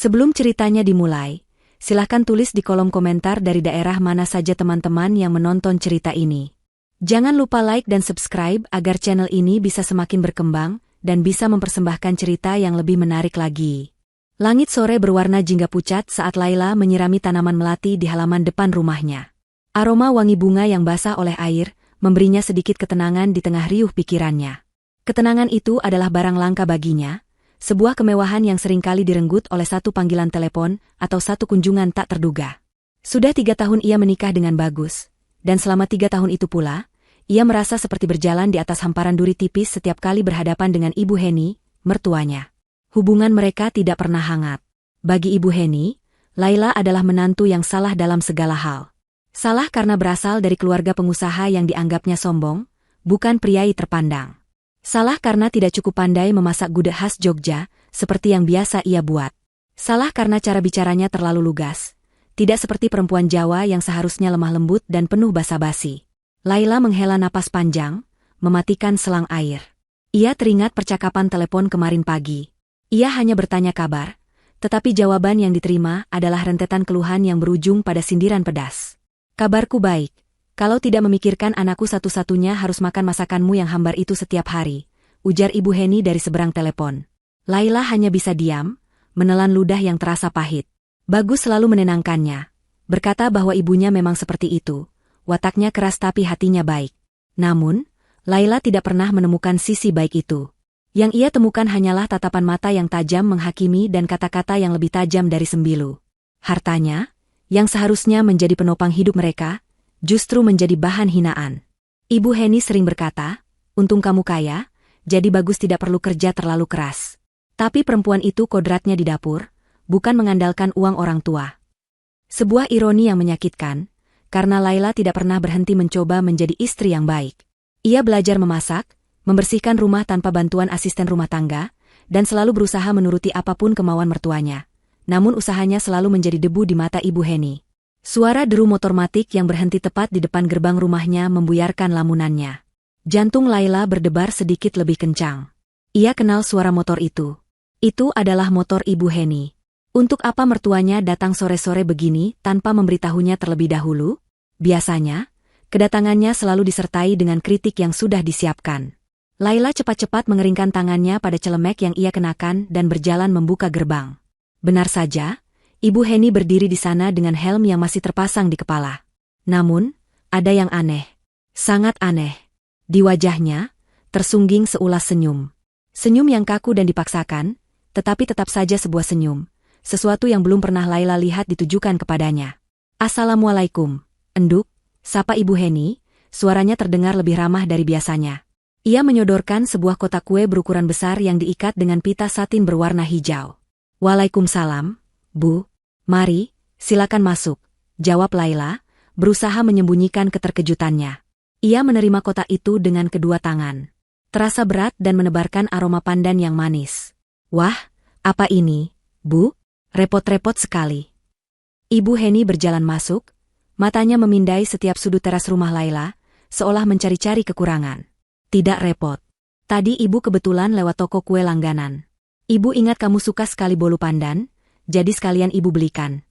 Sebelum ceritanya dimulai, silahkan tulis di kolom komentar dari daerah mana saja teman-teman yang menonton cerita ini. Jangan lupa like dan subscribe agar channel ini bisa semakin berkembang dan bisa mempersembahkan cerita yang lebih menarik lagi. Langit sore berwarna jingga pucat saat Laila menyirami tanaman melati di halaman depan rumahnya. Aroma wangi bunga yang basah oleh air memberinya sedikit ketenangan di tengah riuh pikirannya. Ketenangan itu adalah barang langka baginya, sebuah kemewahan yang seringkali direnggut oleh satu panggilan telepon atau satu kunjungan tak terduga. Sudah 3 tahun ia menikah dengan Bagus, dan selama 3 tahun itu pula, ia merasa seperti berjalan di atas hamparan duri tipis setiap kali berhadapan dengan Ibu Heni, mertuanya. Hubungan mereka tidak pernah hangat. Bagi Ibu Heni, Laila adalah menantu yang salah dalam segala hal. Salah karena berasal dari keluarga pengusaha yang dianggapnya sombong, bukan priai terpandang. Salah karena tidak cukup pandai memasak gudeg khas Jogja, seperti yang biasa ia buat. Salah karena cara bicaranya terlalu lugas, tidak seperti perempuan Jawa yang seharusnya lemah lembut dan penuh basa-basi. Laila menghela napas panjang, mematikan selang air. Ia teringat percakapan telepon kemarin pagi. Ia hanya bertanya kabar, tetapi jawaban yang diterima adalah rentetan keluhan yang berujung pada sindiran pedas. Kabarku baik. Kalau tidak memikirkan anakku satu-satunya harus makan masakanmu yang hambar itu setiap hari, ujar Ibu Heni dari seberang telepon. Laila hanya bisa diam, menelan ludah yang terasa pahit. Bagus selalu menenangkannya, berkata bahwa ibunya memang seperti itu, wataknya keras tapi hatinya baik. Namun, Laila tidak pernah menemukan sisi baik itu. Yang ia temukan hanyalah tatapan mata yang tajam menghakimi dan kata-kata yang lebih tajam dari sembilu. Hartanya, yang seharusnya menjadi penopang hidup mereka, justru menjadi bahan hinaan. Ibu Heni sering berkata, untung kamu kaya, jadi Bagus tidak perlu kerja terlalu keras. Tapi perempuan itu kodratnya di dapur, bukan mengandalkan uang orang tua. Sebuah ironi yang menyakitkan, karena Laila tidak pernah berhenti mencoba menjadi istri yang baik. Ia belajar memasak, membersihkan rumah tanpa bantuan asisten rumah tangga, dan selalu berusaha menuruti apapun kemauan mertuanya. Namun usahanya selalu menjadi debu di mata Ibu Heni. Suara deru motor matik yang berhenti tepat di depan gerbang rumahnya membuyarkan lamunannya. Jantung Laila berdebar sedikit lebih kencang. Ia kenal suara motor itu. Itu adalah motor Ibu Heni. Untuk apa mertuanya datang sore-sore begini tanpa memberitahunya terlebih dahulu? Biasanya, kedatangannya selalu disertai dengan kritik yang sudah disiapkan. Laila cepat-cepat mengeringkan tangannya pada celemek yang ia kenakan dan berjalan membuka gerbang. Benar saja, Ibu Heni berdiri di sana dengan helm yang masih terpasang di kepala. Namun, ada yang aneh. Sangat aneh. Di wajahnya, tersungging seulas senyum. Senyum yang kaku dan dipaksakan, tetapi tetap saja sebuah senyum. Sesuatu yang belum pernah Laila lihat ditujukan kepadanya. Assalamualaikum, enduk, sapa Ibu Heni, suaranya terdengar lebih ramah dari biasanya. Ia menyodorkan sebuah kotak kue berukuran besar yang diikat dengan pita satin berwarna hijau. Waalaikumsalam, Bu. Mari, silakan masuk, jawab Laila, berusaha menyembunyikan keterkejutannya. Ia menerima kotak itu dengan kedua tangan. Terasa berat dan menebarkan aroma pandan yang manis. Wah, apa ini, Bu? Repot-repot sekali. Ibu Heni berjalan masuk, matanya memindai setiap sudut teras rumah Laila, seolah mencari-cari kekurangan. Tidak repot. Tadi Ibu kebetulan lewat toko kue langganan. Ibu ingat kamu suka sekali bolu pandan, jadi sekalian Ibu belikan.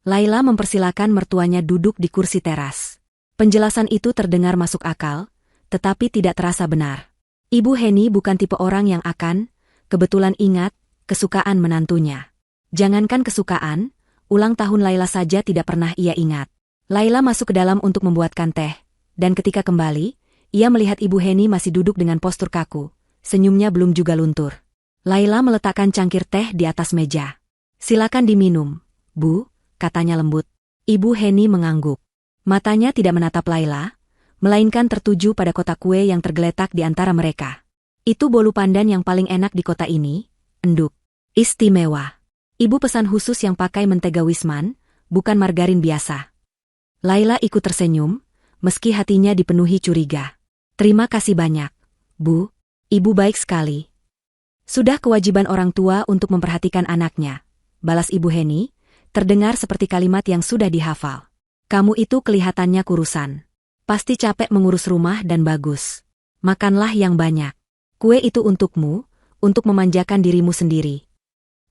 Laila mempersilakan mertuanya duduk di kursi teras. Penjelasan itu terdengar masuk akal, tetapi tidak terasa benar. Ibu Heni bukan tipe orang yang akan, kebetulan ingat, kesukaan menantunya. Jangankan kesukaan, ulang tahun Laila saja tidak pernah ia ingat. Laila masuk ke dalam untuk membuatkan teh, dan ketika kembali, ia melihat Ibu Heni masih duduk dengan postur kaku, senyumnya belum juga luntur. Laila meletakkan cangkir teh di atas meja. Silakan diminum, Bu, katanya lembut. Ibu Heni mengangguk. Matanya tidak menatap Laila, melainkan tertuju pada kotak kue yang tergeletak di antara mereka. Itu bolu pandan yang paling enak di kota ini, enduk. Istimewa. Ibu pesan khusus yang pakai mentega Wisman, bukan margarin biasa. Laila ikut tersenyum, meski hatinya dipenuhi curiga. Terima kasih banyak, Bu. Ibu baik sekali. Sudah kewajiban orang tua untuk memperhatikan anaknya, balas Ibu Heni, terdengar seperti kalimat yang sudah dihafal. Kamu itu kelihatannya kurusan. Pasti capek mengurus rumah dan Bagus. Makanlah yang banyak. Kue itu untukmu, untuk memanjakan dirimu sendiri.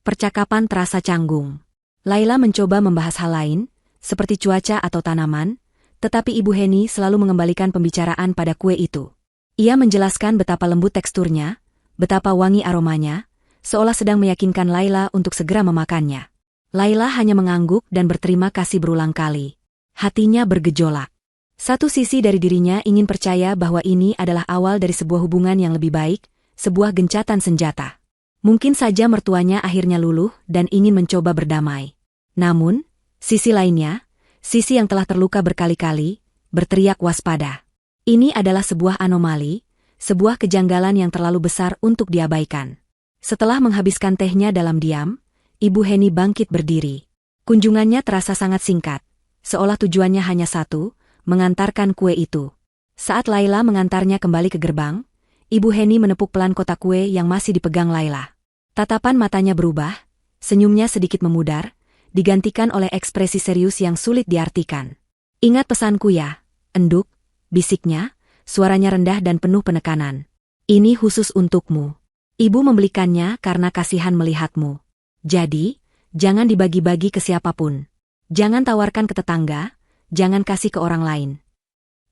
Percakapan terasa canggung. Laila mencoba membahas hal lain, seperti cuaca atau tanaman, tetapi Ibu Heni selalu mengembalikan pembicaraan pada kue itu. Ia menjelaskan betapa lembut teksturnya, betapa wangi aromanya, seolah sedang meyakinkan Laila untuk segera memakannya. Laila hanya mengangguk dan berterima kasih berulang kali. Hatinya bergejolak. Satu sisi dari dirinya ingin percaya bahwa ini adalah awal dari sebuah hubungan yang lebih baik, sebuah gencatan senjata. Mungkin saja mertuanya akhirnya luluh dan ingin mencoba berdamai. Namun, sisi lainnya, sisi yang telah terluka berkali-kali, berteriak waspada. Ini adalah sebuah anomali, sebuah kejanggalan yang terlalu besar untuk diabaikan. Setelah menghabiskan tehnya dalam diam, Ibu Heni bangkit berdiri. Kunjungannya terasa sangat singkat, seolah tujuannya hanya satu, mengantarkan kue itu. Saat Laila mengantarnya kembali ke gerbang, Ibu Heni menepuk pelan kotak kue yang masih dipegang Laila. Tatapan matanya berubah, senyumnya sedikit memudar, digantikan oleh ekspresi serius yang sulit diartikan. "Ingat pesanku ya, Enduk," bisiknya, suaranya rendah dan penuh penekanan. "Ini khusus untukmu. Ibu membelikannya karena kasihan melihatmu. Jadi, jangan dibagi-bagi ke siapapun. Jangan tawarkan ke tetangga, jangan kasih ke orang lain."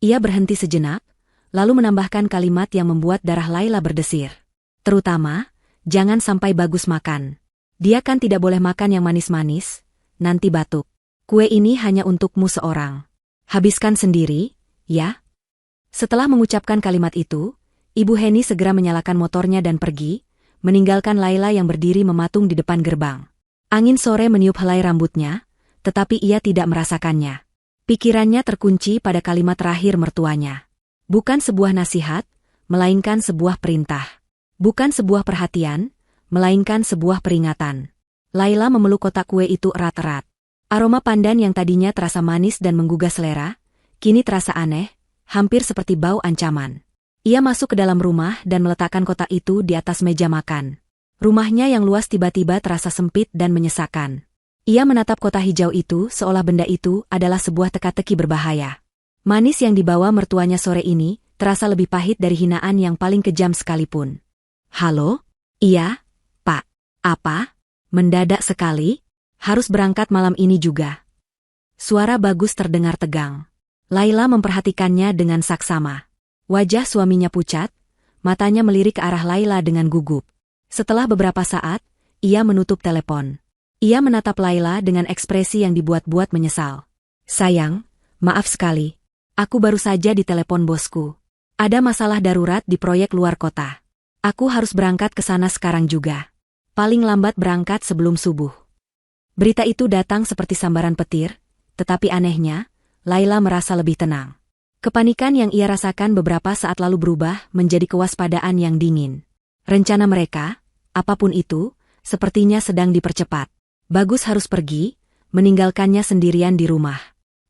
Ia berhenti sejenak, lalu menambahkan kalimat yang membuat darah Laila berdesir. "Terutama, jangan sampai Bagus makan. Dia kan tidak boleh makan yang manis-manis, nanti batuk. Kue ini hanya untukmu seorang. Habiskan sendiri, ya?" Setelah mengucapkan kalimat itu, Ibu Heni segera menyalakan motornya dan pergi, meninggalkan Laila yang berdiri mematung di depan gerbang. Angin sore meniup helai rambutnya, tetapi ia tidak merasakannya. Pikirannya terkunci pada kalimat terakhir mertuanya. Bukan sebuah nasihat, melainkan sebuah perintah. Bukan sebuah perhatian, melainkan sebuah peringatan. Laila memeluk kotak kue itu erat-erat. Aroma pandan yang tadinya terasa manis dan menggugah selera, kini terasa aneh, hampir seperti bau ancaman. Ia masuk ke dalam rumah dan meletakkan kotak itu di atas meja makan. Rumahnya yang luas tiba-tiba terasa sempit dan menyesakan. Ia menatap kotak hijau itu seolah benda itu adalah sebuah teka-teki berbahaya. Manis yang dibawa mertuanya sore ini terasa lebih pahit dari hinaan yang paling kejam sekalipun. "Halo? Iya, Pak. Apa? Mendadak sekali? Harus berangkat malam ini juga." Suara Bagus terdengar tegang. Laila memperhatikannya dengan saksama. Wajah suaminya pucat, matanya melirik ke arah Laila dengan gugup. Setelah beberapa saat, ia menutup telepon. Ia menatap Laila dengan ekspresi yang dibuat-buat menyesal. "Sayang, maaf sekali. Aku baru saja ditelepon bosku. Ada masalah darurat di proyek luar kota. Aku harus berangkat ke sana sekarang juga. Paling lambat berangkat sebelum subuh." Berita itu datang seperti sambaran petir, tetapi anehnya, Laila merasa lebih tenang. Kepanikan yang ia rasakan beberapa saat lalu berubah menjadi kewaspadaan yang dingin. Rencana mereka, apapun itu, sepertinya sedang dipercepat. Bagus harus pergi, meninggalkannya sendirian di rumah.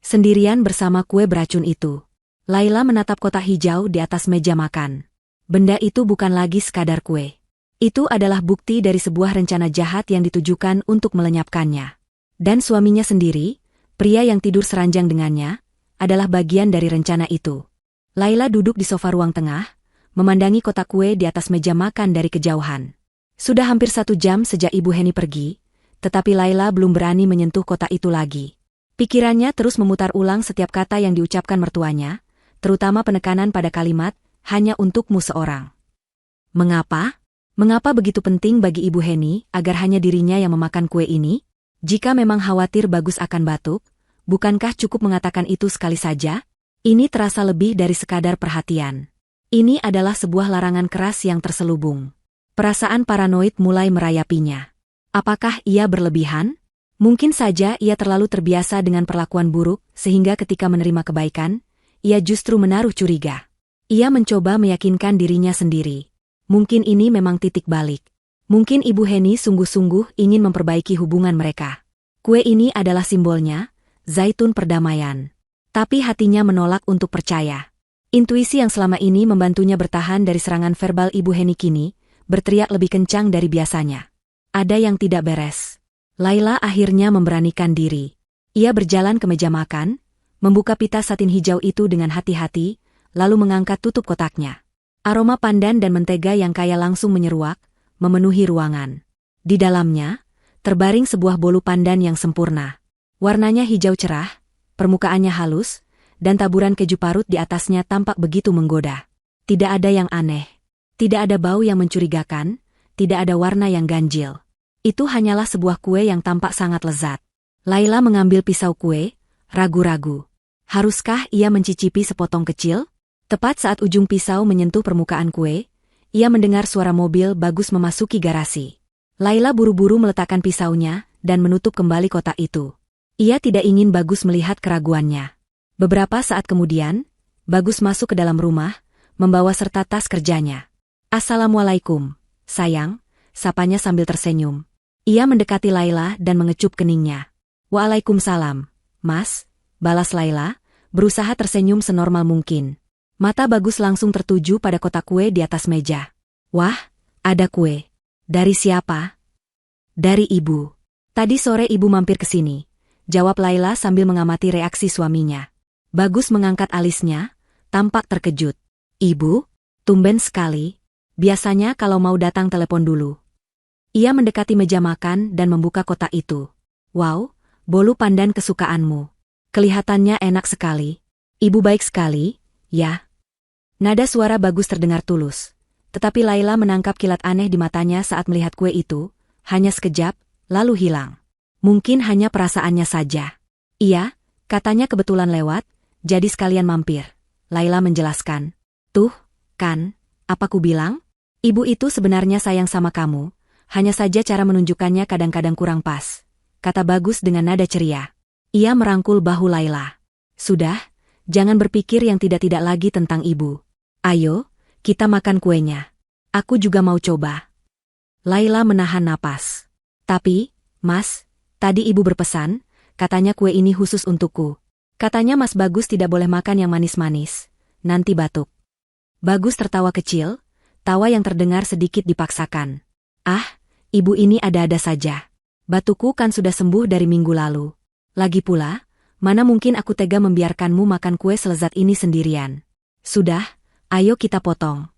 Sendirian bersama kue beracun itu. Laila menatap kotak hijau di atas meja makan. Benda itu bukan lagi sekadar kue. Itu adalah bukti dari sebuah rencana jahat yang ditujukan untuk melenyapkannya. Dan suaminya sendiri, pria yang tidur seranjang dengannya, adalah bagian dari rencana itu. Laila duduk di sofa ruang tengah, memandangi kotak kue di atas meja makan dari kejauhan. Sudah hampir 1 jam sejak Ibu Heni pergi, tetapi Laila belum berani menyentuh kotak itu lagi. Pikirannya terus memutar ulang setiap kata yang diucapkan mertuanya, terutama penekanan pada kalimat, "hanya untukmu seorang." Mengapa? Mengapa begitu penting bagi Ibu Heni agar hanya dirinya yang memakan kue ini? Jika memang khawatir Bagus akan batuk, bukankah cukup mengatakan itu sekali saja? Ini terasa lebih dari sekadar perhatian. Ini adalah sebuah larangan keras yang terselubung. Perasaan paranoid mulai merayapinya. Apakah ia berlebihan? Mungkin saja ia terlalu terbiasa dengan perlakuan buruk, sehingga ketika menerima kebaikan, ia justru menaruh curiga. Ia mencoba meyakinkan dirinya sendiri. Mungkin ini memang titik balik. Mungkin Ibu Heni sungguh-sungguh ingin memperbaiki hubungan mereka. Kue ini adalah simbolnya, zaitun perdamaian. Tapi hatinya menolak untuk percaya. Intuisi yang selama ini membantunya bertahan dari serangan verbal Ibu Heni kini, berteriak lebih kencang dari biasanya. Ada yang tidak beres. Laila akhirnya memberanikan diri. Ia berjalan ke meja makan, membuka pita satin hijau itu dengan hati-hati, lalu mengangkat tutup kotaknya. Aroma pandan dan mentega yang kaya langsung menyeruak, memenuhi ruangan. Di dalamnya, terbaring sebuah bolu pandan yang sempurna. Warnanya hijau cerah, permukaannya halus, dan taburan keju parut di atasnya tampak begitu menggoda. Tidak ada yang aneh. Tidak ada bau yang mencurigakan, tidak ada warna yang ganjil. Itu hanyalah sebuah kue yang tampak sangat lezat. Laila mengambil pisau kue, ragu-ragu. Haruskah ia mencicipi sepotong kecil? Tepat saat ujung pisau menyentuh permukaan kue, ia mendengar suara mobil Bagus memasuki garasi. Laila buru-buru meletakkan pisaunya dan menutup kembali kotak itu. Ia tidak ingin Bagus melihat keraguannya. Beberapa saat kemudian, Bagus masuk ke dalam rumah, membawa serta tas kerjanya. "Assalamualaikum, sayang," sapanya sambil tersenyum. Ia mendekati Laila dan mengecup keningnya. "Waalaikumsalam, Mas," balas Laila, berusaha tersenyum senormal mungkin. Mata Bagus langsung tertuju pada kotak kue di atas meja. "Wah, ada kue. Dari siapa?" "Dari ibu. Tadi sore ibu mampir ke sini," jawab Laila sambil mengamati reaksi suaminya. Bagus mengangkat alisnya, tampak terkejut. "Ibu? Tumben sekali. Biasanya kalau mau datang telepon dulu." Ia mendekati meja makan dan membuka kotak itu. "Wow, bolu pandan kesukaanmu. Kelihatannya enak sekali. Ibu baik sekali, ya." Nada suara Bagus terdengar tulus. Tetapi Laila menangkap kilat aneh di matanya saat melihat kue itu, hanya sekejap, lalu hilang. Mungkin hanya perasaannya saja. "Iya, katanya kebetulan lewat, jadi sekalian mampir," Laila menjelaskan. "Tuh, kan, apa ku bilang? Ibu itu sebenarnya sayang sama kamu, hanya saja cara menunjukkannya kadang-kadang kurang pas," kata Bagus dengan nada ceria. Ia merangkul bahu Laila. "Sudah, jangan berpikir yang tidak-tidak lagi tentang ibu. Ayo, kita makan kuenya. Aku juga mau coba." Laila menahan napas. "Tapi, Mas, tadi ibu berpesan, katanya kue ini khusus untukku. Katanya Mas Bagus tidak boleh makan yang manis-manis, nanti batuk." Bagus tertawa kecil, tawa yang terdengar sedikit dipaksakan. "Ah, ibu ini ada-ada saja. Batukku kan sudah sembuh dari minggu lalu. Lagi pula, mana mungkin aku tega membiarkanmu makan kue selezat ini sendirian. Sudah, ayo kita potong."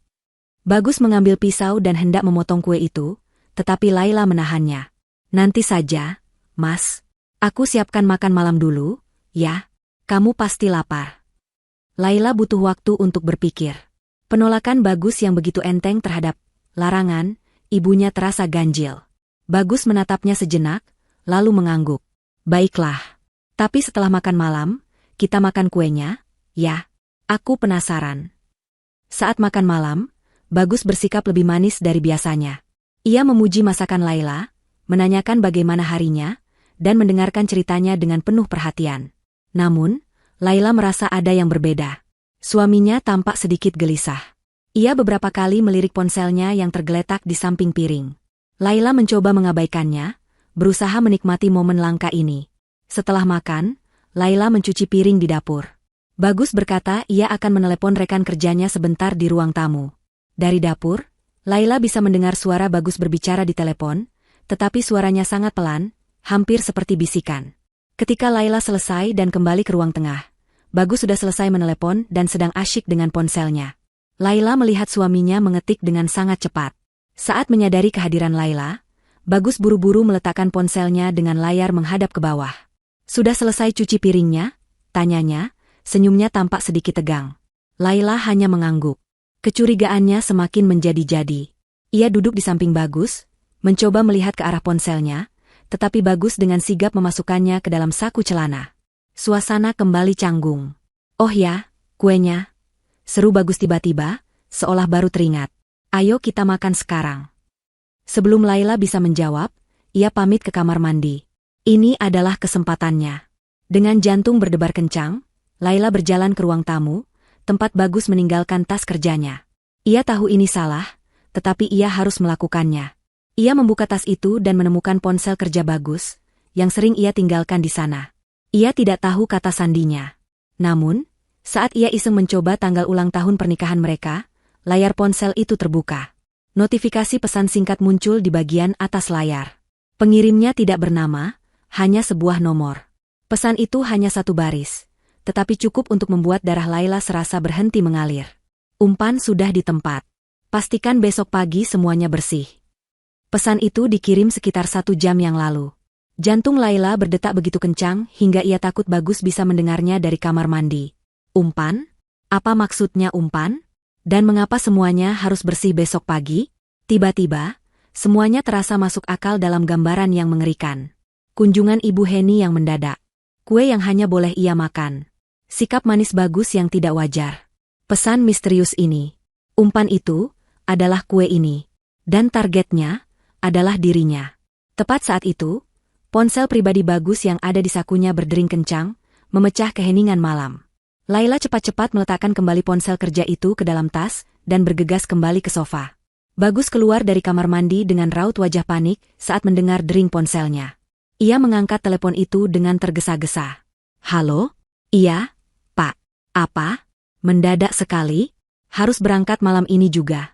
Bagus mengambil pisau dan hendak memotong kue itu, tetapi Laila menahannya. "Nanti saja, Mas. Aku siapkan makan malam dulu, ya. Kamu pasti lapar." Laila butuh waktu untuk berpikir. Penolakan Bagus yang begitu enteng terhadap larangan, ibunya terasa ganjil. Bagus menatapnya sejenak, lalu mengangguk. "Baiklah. Tapi setelah makan malam, kita makan kuenya, ya? Aku penasaran." Saat makan malam, Bagus bersikap lebih manis dari biasanya. Ia memuji masakan Laila, menanyakan bagaimana harinya, dan mendengarkan ceritanya dengan penuh perhatian. Namun, Laila merasa ada yang berbeda. Suaminya tampak sedikit gelisah. Ia beberapa kali melirik ponselnya yang tergeletak di samping piring. Laila mencoba mengabaikannya, berusaha menikmati momen langka ini. Setelah makan, Laila mencuci piring di dapur. Bagus berkata ia akan menelepon rekan kerjanya sebentar di ruang tamu. Dari dapur, Laila bisa mendengar suara Bagus berbicara di telepon, tetapi suaranya sangat pelan, hampir seperti bisikan. Ketika Laila selesai dan kembali ke ruang tengah, Bagus sudah selesai menelepon dan sedang asyik dengan ponselnya. Laila melihat suaminya mengetik dengan sangat cepat. Saat menyadari kehadiran Laila, Bagus buru-buru meletakkan ponselnya dengan layar menghadap ke bawah. "Sudah selesai cuci piringnya?" tanyanya. Senyumnya tampak sedikit tegang. Laila hanya mengangguk. Kecurigaannya semakin menjadi-jadi. Ia duduk di samping Bagus, mencoba melihat ke arah ponselnya, tetapi Bagus dengan sigap memasukkannya ke dalam saku celana. Suasana kembali canggung. "Oh ya, kuenya," seru Bagus tiba-tiba, seolah baru teringat. "Ayo kita makan sekarang." Sebelum Laila bisa menjawab, ia pamit ke kamar mandi. Ini adalah kesempatannya. Dengan jantung berdebar kencang, Laila berjalan ke ruang tamu, tempat Bagus meninggalkan tas kerjanya. Ia tahu ini salah, tetapi ia harus melakukannya. Ia membuka tas itu dan menemukan ponsel kerja Bagus, yang sering ia tinggalkan di sana. Ia tidak tahu kata sandinya. Namun, saat ia iseng mencoba tanggal ulang tahun pernikahan mereka, layar ponsel itu terbuka. Notifikasi pesan singkat muncul di bagian atas layar. Pengirimnya tidak bernama, hanya sebuah nomor. Pesan itu hanya satu baris, tetapi cukup untuk membuat darah Laila serasa berhenti mengalir. "Umpan sudah di tempat. Pastikan besok pagi semuanya bersih." Pesan itu dikirim sekitar 1 jam yang lalu. Jantung Laila berdetak begitu kencang hingga ia takut Bagus bisa mendengarnya dari kamar mandi. Umpan? Apa maksudnya umpan? Dan mengapa semuanya harus bersih besok pagi? Tiba-tiba, semuanya terasa masuk akal dalam gambaran yang mengerikan. Kunjungan Ibu Heni yang mendadak. Kue yang hanya boleh ia makan. Sikap manis Bagus yang tidak wajar. Pesan misterius ini. Umpan itu adalah kue ini. Dan targetnya adalah dirinya. Tepat saat itu, ponsel pribadi Bagus yang ada di sakunya berdering kencang, memecah keheningan malam. Laila cepat-cepat meletakkan kembali ponsel kerja itu ke dalam tas dan bergegas kembali ke sofa. Bagus keluar dari kamar mandi dengan raut wajah panik saat mendengar dering ponselnya. Ia mengangkat telepon itu dengan tergesa-gesa. Halo? Iya, Pak. Apa? Mendadak sekali? Harus berangkat malam ini juga.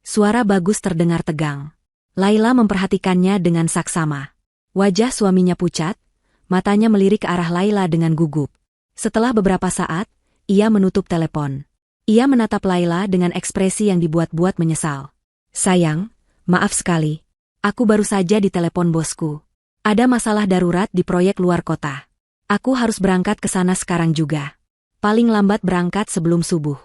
Suara Bagus terdengar tegang. Laila memperhatikannya dengan saksama. Wajah suaminya pucat, matanya melirik ke arah Laila dengan gugup. Setelah beberapa saat, ia menutup telepon. Ia menatap Laila dengan ekspresi yang dibuat-buat menyesal. Sayang, maaf sekali. Aku baru saja ditelepon bosku. Ada masalah darurat di proyek luar kota. Aku harus berangkat ke sana sekarang juga. Paling lambat berangkat sebelum subuh.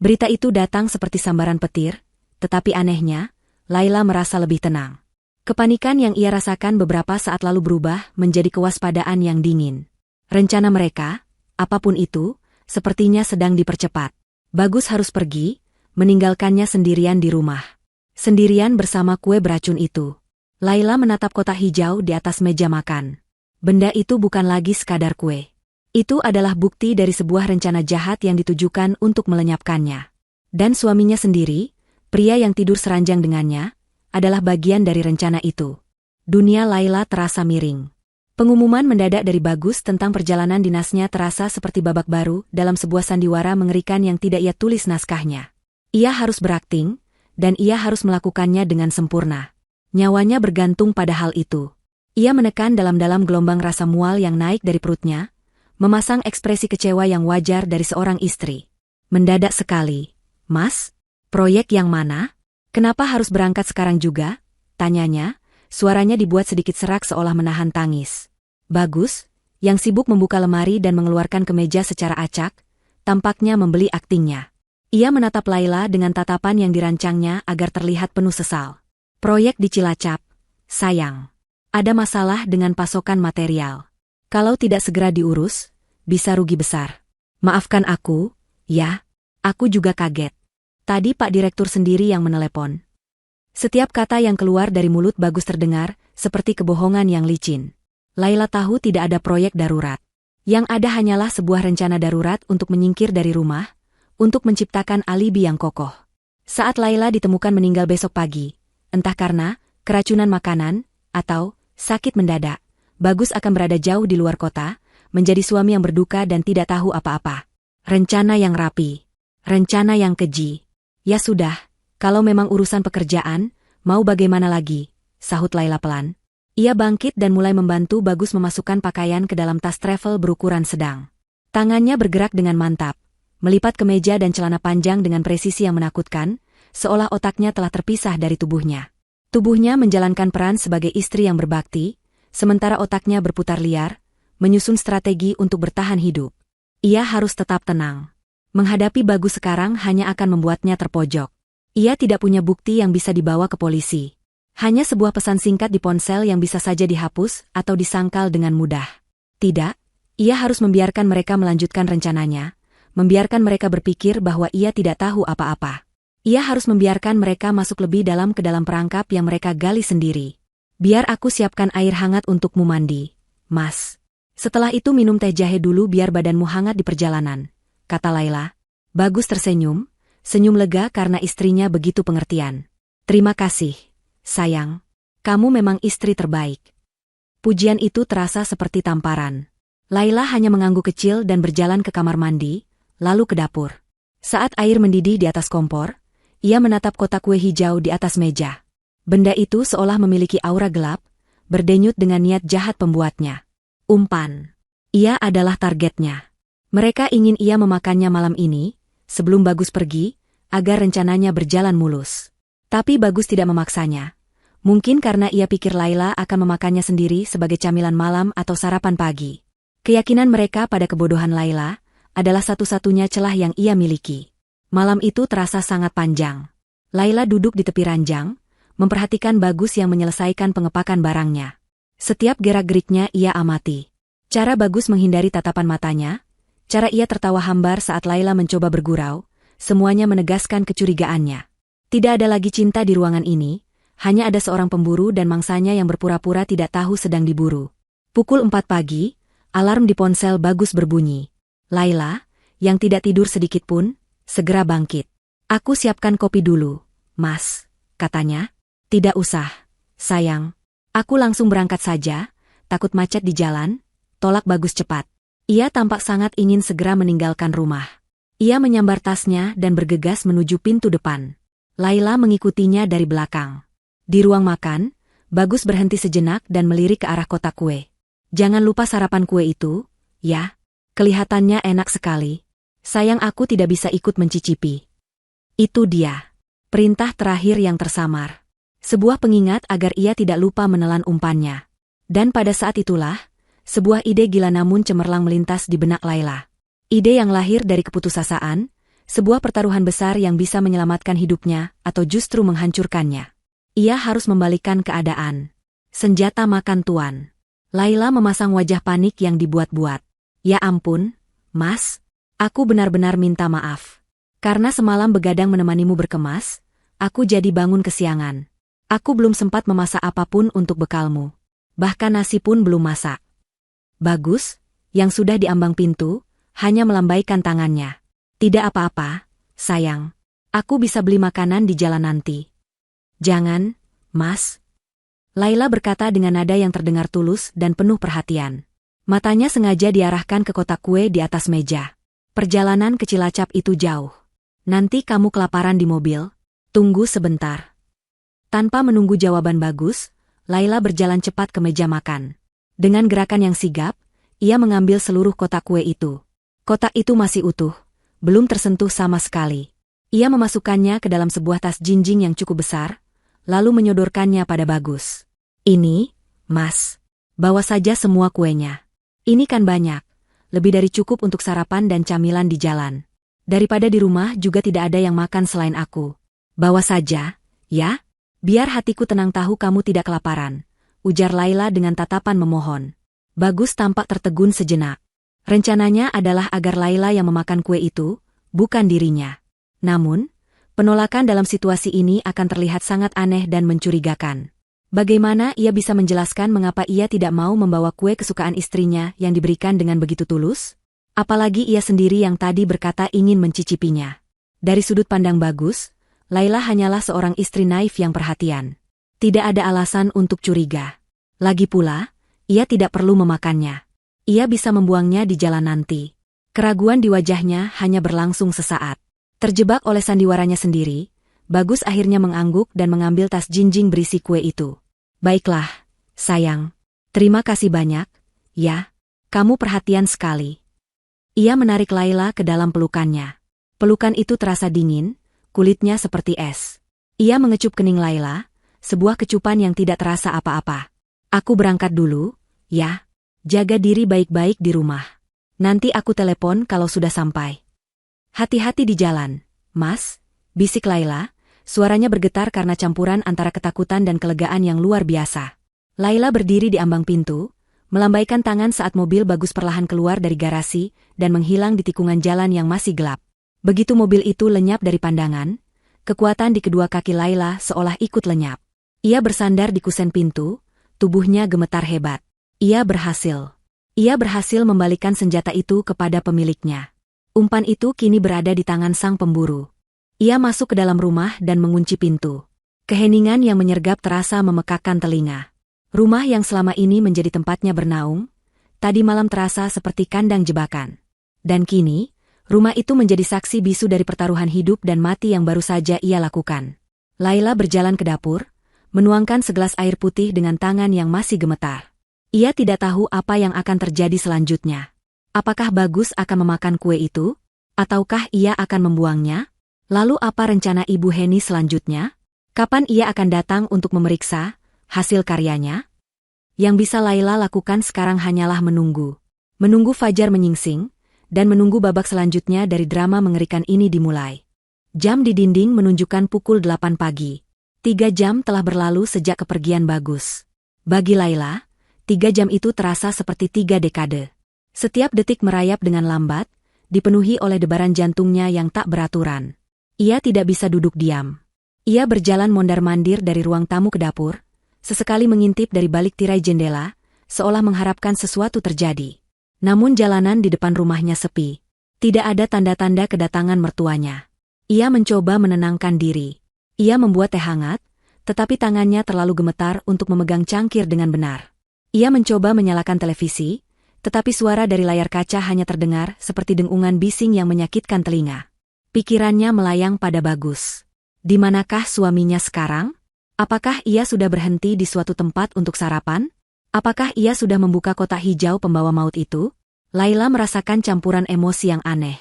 Berita itu datang seperti sambaran petir, tetapi anehnya, Laila merasa lebih tenang. Kepanikan yang ia rasakan beberapa saat lalu berubah menjadi kewaspadaan yang dingin. Rencana mereka, apapun itu, sepertinya sedang dipercepat. Bagus harus pergi, meninggalkannya sendirian di rumah. Sendirian bersama kue beracun itu. Laila menatap kotak hijau di atas meja makan. Benda itu bukan lagi sekadar kue. Itu adalah bukti dari sebuah rencana jahat yang ditujukan untuk melenyapkannya. Dan suaminya sendiri, pria yang tidur seranjang dengannya, adalah bagian dari rencana itu. Dunia Laila terasa miring. Pengumuman mendadak dari Bagus tentang perjalanan dinasnya terasa seperti babak baru dalam sebuah sandiwara mengerikan yang tidak ia tulis naskahnya. Ia harus berakting, dan ia harus melakukannya dengan sempurna. Nyawanya bergantung pada hal itu. Ia menekan dalam-dalam gelombang rasa mual yang naik dari perutnya, memasang ekspresi kecewa yang wajar dari seorang istri. Mendadak sekali. Mas? Proyek yang mana? Kenapa harus berangkat sekarang juga? Tanyanya, suaranya dibuat sedikit serak seolah menahan tangis. Bagus, yang sibuk membuka lemari dan mengeluarkan kemeja secara acak, tampaknya membeli aktingnya. Ia menatap Laila dengan tatapan yang dirancangnya agar terlihat penuh sesal. Proyek di Cilacap. Sayang. Ada masalah dengan pasokan material. Kalau tidak segera diurus, bisa rugi besar. Maafkan aku, ya. Aku juga kaget. Tadi Pak Direktur sendiri yang menelepon. Setiap kata yang keluar dari mulut Bagus terdengar seperti kebohongan yang licin. Laila tahu tidak ada proyek darurat. Yang ada hanyalah sebuah rencana darurat untuk menyingkir dari rumah, untuk menciptakan alibi yang kokoh. Saat Laila ditemukan meninggal besok pagi, entah karena keracunan makanan atau sakit mendadak, Bagus akan berada jauh di luar kota, menjadi suami yang berduka dan tidak tahu apa-apa. Rencana yang rapi. Rencana yang keji. Ya sudah, kalau memang urusan pekerjaan, mau bagaimana lagi, sahut Laila pelan. Ia bangkit dan mulai membantu Bagus memasukkan pakaian ke dalam tas travel berukuran sedang. Tangannya bergerak dengan mantap, melipat kemeja dan celana panjang dengan presisi yang menakutkan, seolah otaknya telah terpisah dari tubuhnya. Tubuhnya menjalankan peran sebagai istri yang berbakti, sementara otaknya berputar liar, menyusun strategi untuk bertahan hidup. Ia harus tetap tenang. Menghadapi Bagus sekarang hanya akan membuatnya terpojok. Ia tidak punya bukti yang bisa dibawa ke polisi. Hanya sebuah pesan singkat di ponsel yang bisa saja dihapus atau disangkal dengan mudah. Tidak, ia harus membiarkan mereka melanjutkan rencananya, membiarkan mereka berpikir bahwa ia tidak tahu apa-apa. Ia harus membiarkan mereka masuk lebih dalam ke dalam perangkap yang mereka gali sendiri. Biar aku siapkan air hangat untukmu mandi, Mas. Setelah itu minum teh jahe dulu biar badanmu hangat di perjalanan, kata Laila. Bagus tersenyum, senyum lega karena istrinya begitu pengertian. Terima kasih, sayang. Kamu memang istri terbaik. Pujian itu terasa seperti tamparan. Laila hanya mengangguk kecil dan berjalan ke kamar mandi, lalu ke dapur. Saat air mendidih di atas kompor, ia menatap kotak kue hijau di atas meja. Benda itu seolah memiliki aura gelap, berdenyut dengan niat jahat pembuatnya. Umpan. Ia adalah targetnya. Mereka ingin ia memakannya malam ini, sebelum Bagus pergi, agar rencananya berjalan mulus. Tapi Bagus tidak memaksanya. Mungkin karena ia pikir Laila akan memakannya sendiri sebagai camilan malam atau sarapan pagi. Keyakinan mereka pada kebodohan Laila adalah satu-satunya celah yang ia miliki. Malam itu terasa sangat panjang. Laila duduk di tepi ranjang, memperhatikan Bagus yang menyelesaikan pengepakan barangnya. Setiap gerak-geriknya ia amati. Cara Bagus menghindari tatapan matanya, cara ia tertawa hambar saat Laila mencoba bergurau, semuanya menegaskan kecurigaannya. Tidak ada lagi cinta di ruangan ini, hanya ada seorang pemburu dan mangsanya yang berpura-pura tidak tahu sedang diburu. Pukul 4 pagi, alarm di ponsel Bagus berbunyi. Laila, yang tidak tidur sedikit pun, segera bangkit. "Aku siapkan kopi dulu, Mas," katanya. "Tidak usah, sayang. Aku langsung berangkat saja, takut macet di jalan," tolak Bagus cepat. Ia tampak sangat ingin segera meninggalkan rumah. Ia menyambar tasnya dan bergegas menuju pintu depan. Laila mengikutinya dari belakang. Di ruang makan, Bagus berhenti sejenak dan melirik ke arah kotak kue. "Jangan lupa sarapan kue itu, ya. Kelihatannya enak sekali. Sayang, aku tidak bisa ikut mencicipi." Itu dia. Perintah terakhir yang tersamar. Sebuah pengingat agar ia tidak lupa menelan umpannya. Dan pada saat itulah, sebuah ide gila namun cemerlang melintas di benak Laila. Ide yang lahir dari keputusasaan, sebuah pertaruhan besar yang bisa menyelamatkan hidupnya atau justru menghancurkannya. Ia harus membalikkan keadaan. Senjata makan tuan. Laila memasang wajah panik yang dibuat-buat. "Ya ampun, Mas. Aku benar-benar minta maaf. Karena semalam begadang menemanimu berkemas, aku jadi bangun kesiangan. Aku belum sempat memasak apapun untuk bekalmu. Bahkan nasi pun belum masak." Bagus, yang sudah di ambang pintu, hanya melambaikan tangannya. "Tidak apa-apa, sayang. Aku bisa beli makanan di jalan nanti." "Jangan, Mas." Laila berkata dengan nada yang terdengar tulus dan penuh perhatian. Matanya sengaja diarahkan ke kotak kue di atas meja. "Perjalanan ke Cilacap itu jauh. Nanti kamu kelaparan di mobil. Tunggu sebentar." Tanpa menunggu jawaban Bagus, Laila berjalan cepat ke meja makan. Dengan gerakan yang sigap, ia mengambil seluruh kotak kue itu. Kotak itu masih utuh, belum tersentuh sama sekali. Ia memasukkannya ke dalam sebuah tas jinjing yang cukup besar, lalu menyodorkannya pada Bagus. "Ini, Mas. Bawa saja semua kuenya. Ini kan banyak, lebih dari cukup untuk sarapan dan camilan di jalan. Daripada di rumah juga tidak ada yang makan selain aku. Bawa saja, ya? Biar hatiku tenang tahu kamu tidak kelaparan," ujar Laila dengan tatapan memohon. Bagus tampak tertegun sejenak. Rencananya adalah agar Laila yang memakan kue itu, bukan dirinya. Namun, penolakan dalam situasi ini akan terlihat sangat aneh dan mencurigakan. Bagaimana ia bisa menjelaskan mengapa ia tidak mau membawa kue kesukaan istrinya yang diberikan dengan begitu tulus? Apalagi ia sendiri yang tadi berkata ingin mencicipinya. Dari sudut pandang Bagus, Laila hanyalah seorang istri naif yang perhatian. Tidak ada alasan untuk curiga. Lagi pula, ia tidak perlu memakannya. Ia bisa membuangnya di jalan nanti. Keraguan di wajahnya hanya berlangsung sesaat. Terjebak oleh sandiwaranya sendiri, Bagus akhirnya mengangguk dan mengambil tas jinjing berisi kue itu. "Baiklah, sayang. Terima kasih banyak, ya. Kamu perhatian sekali." Ia menarik Laila ke dalam pelukannya. Pelukan itu terasa dingin, kulitnya seperti es. Ia mengecup kening Laila, sebuah kecupan yang tidak terasa apa-apa. "Aku berangkat dulu, ya. Jaga diri baik-baik di rumah. Nanti aku telepon kalau sudah sampai." "Hati-hati di jalan, Mas," bisik Laila, suaranya bergetar karena campuran antara ketakutan dan kelegaan yang luar biasa. Laila berdiri di ambang pintu, melambaikan tangan saat mobil Bagus perlahan keluar dari garasi dan menghilang di tikungan jalan yang masih gelap. Begitu mobil itu lenyap dari pandangan, kekuatan di kedua kaki Laila seolah ikut lenyap. Ia bersandar di kusen pintu, tubuhnya gemetar hebat. Ia berhasil. Ia berhasil membalikan senjata itu kepada pemiliknya. Umpan itu kini berada di tangan sang pemburu. Ia masuk ke dalam rumah dan mengunci pintu. Keheningan yang menyergap terasa memekakkan telinga. Rumah yang selama ini menjadi tempatnya bernaung, tadi malam terasa seperti kandang jebakan. Dan kini, rumah itu menjadi saksi bisu dari pertaruhan hidup dan mati yang baru saja ia lakukan. Laila berjalan ke dapur, menuangkan segelas air putih dengan tangan yang masih gemetar. Ia tidak tahu apa yang akan terjadi selanjutnya. Apakah Bagus akan memakan kue itu? Ataukah ia akan membuangnya? Lalu apa rencana Ibu Heni selanjutnya? Kapan ia akan datang untuk memeriksa hasil karyanya? Yang bisa Laila lakukan sekarang hanyalah menunggu. Menunggu fajar menyingsing, dan menunggu babak selanjutnya dari drama mengerikan ini dimulai. Jam di dinding menunjukkan pukul 8 pagi. 3 jam telah berlalu sejak kepergian Bagus. Bagi Laila, 3 jam itu terasa seperti 3 dekade. Setiap detik merayap dengan lambat, dipenuhi oleh debaran jantungnya yang tak beraturan. Ia tidak bisa duduk diam. Ia berjalan mondar-mandir dari ruang tamu ke dapur, sesekali mengintip dari balik tirai jendela, seolah mengharapkan sesuatu terjadi. Namun jalanan di depan rumahnya sepi. Tidak ada tanda-tanda kedatangan mertuanya. Ia mencoba menenangkan diri. Ia membuat teh hangat, tetapi tangannya terlalu gemetar untuk memegang cangkir dengan benar. Ia mencoba menyalakan televisi, tetapi suara dari layar kaca hanya terdengar seperti dengungan bising yang menyakitkan telinga. Pikirannya melayang pada Bagus. Di manakah suaminya sekarang? Apakah ia sudah berhenti di suatu tempat untuk sarapan? Apakah ia sudah membuka kotak hijau pembawa maut itu? Laila merasakan campuran emosi yang aneh.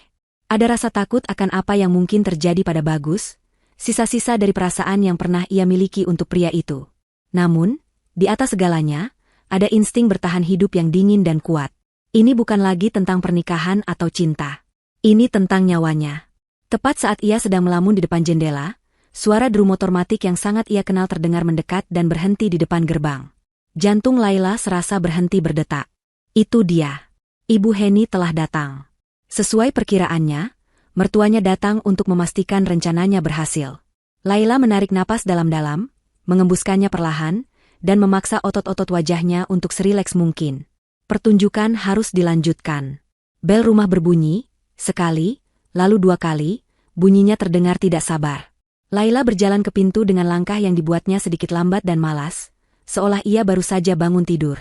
Ada rasa takut akan apa yang mungkin terjadi pada Bagus, sisa-sisa dari perasaan yang pernah ia miliki untuk pria itu. Namun, di atas segalanya, ada insting bertahan hidup yang dingin dan kuat. Ini bukan lagi tentang pernikahan atau cinta. Ini tentang nyawanya. Tepat saat ia sedang melamun di depan jendela, suara deru motor matic yang sangat ia kenal terdengar mendekat dan berhenti di depan gerbang. Jantung Laila serasa berhenti berdetak. Itu dia. Ibu Heni telah datang. Sesuai perkiraannya, mertuanya datang untuk memastikan rencananya berhasil. Laila menarik napas dalam-dalam, mengembuskannya perlahan, dan memaksa otot-otot wajahnya untuk serileks mungkin. Pertunjukan harus dilanjutkan. Bel rumah berbunyi, sekali, lalu 2 kali, bunyinya terdengar tidak sabar. Laila berjalan ke pintu dengan langkah yang dibuatnya sedikit lambat dan malas, seolah ia baru saja bangun tidur.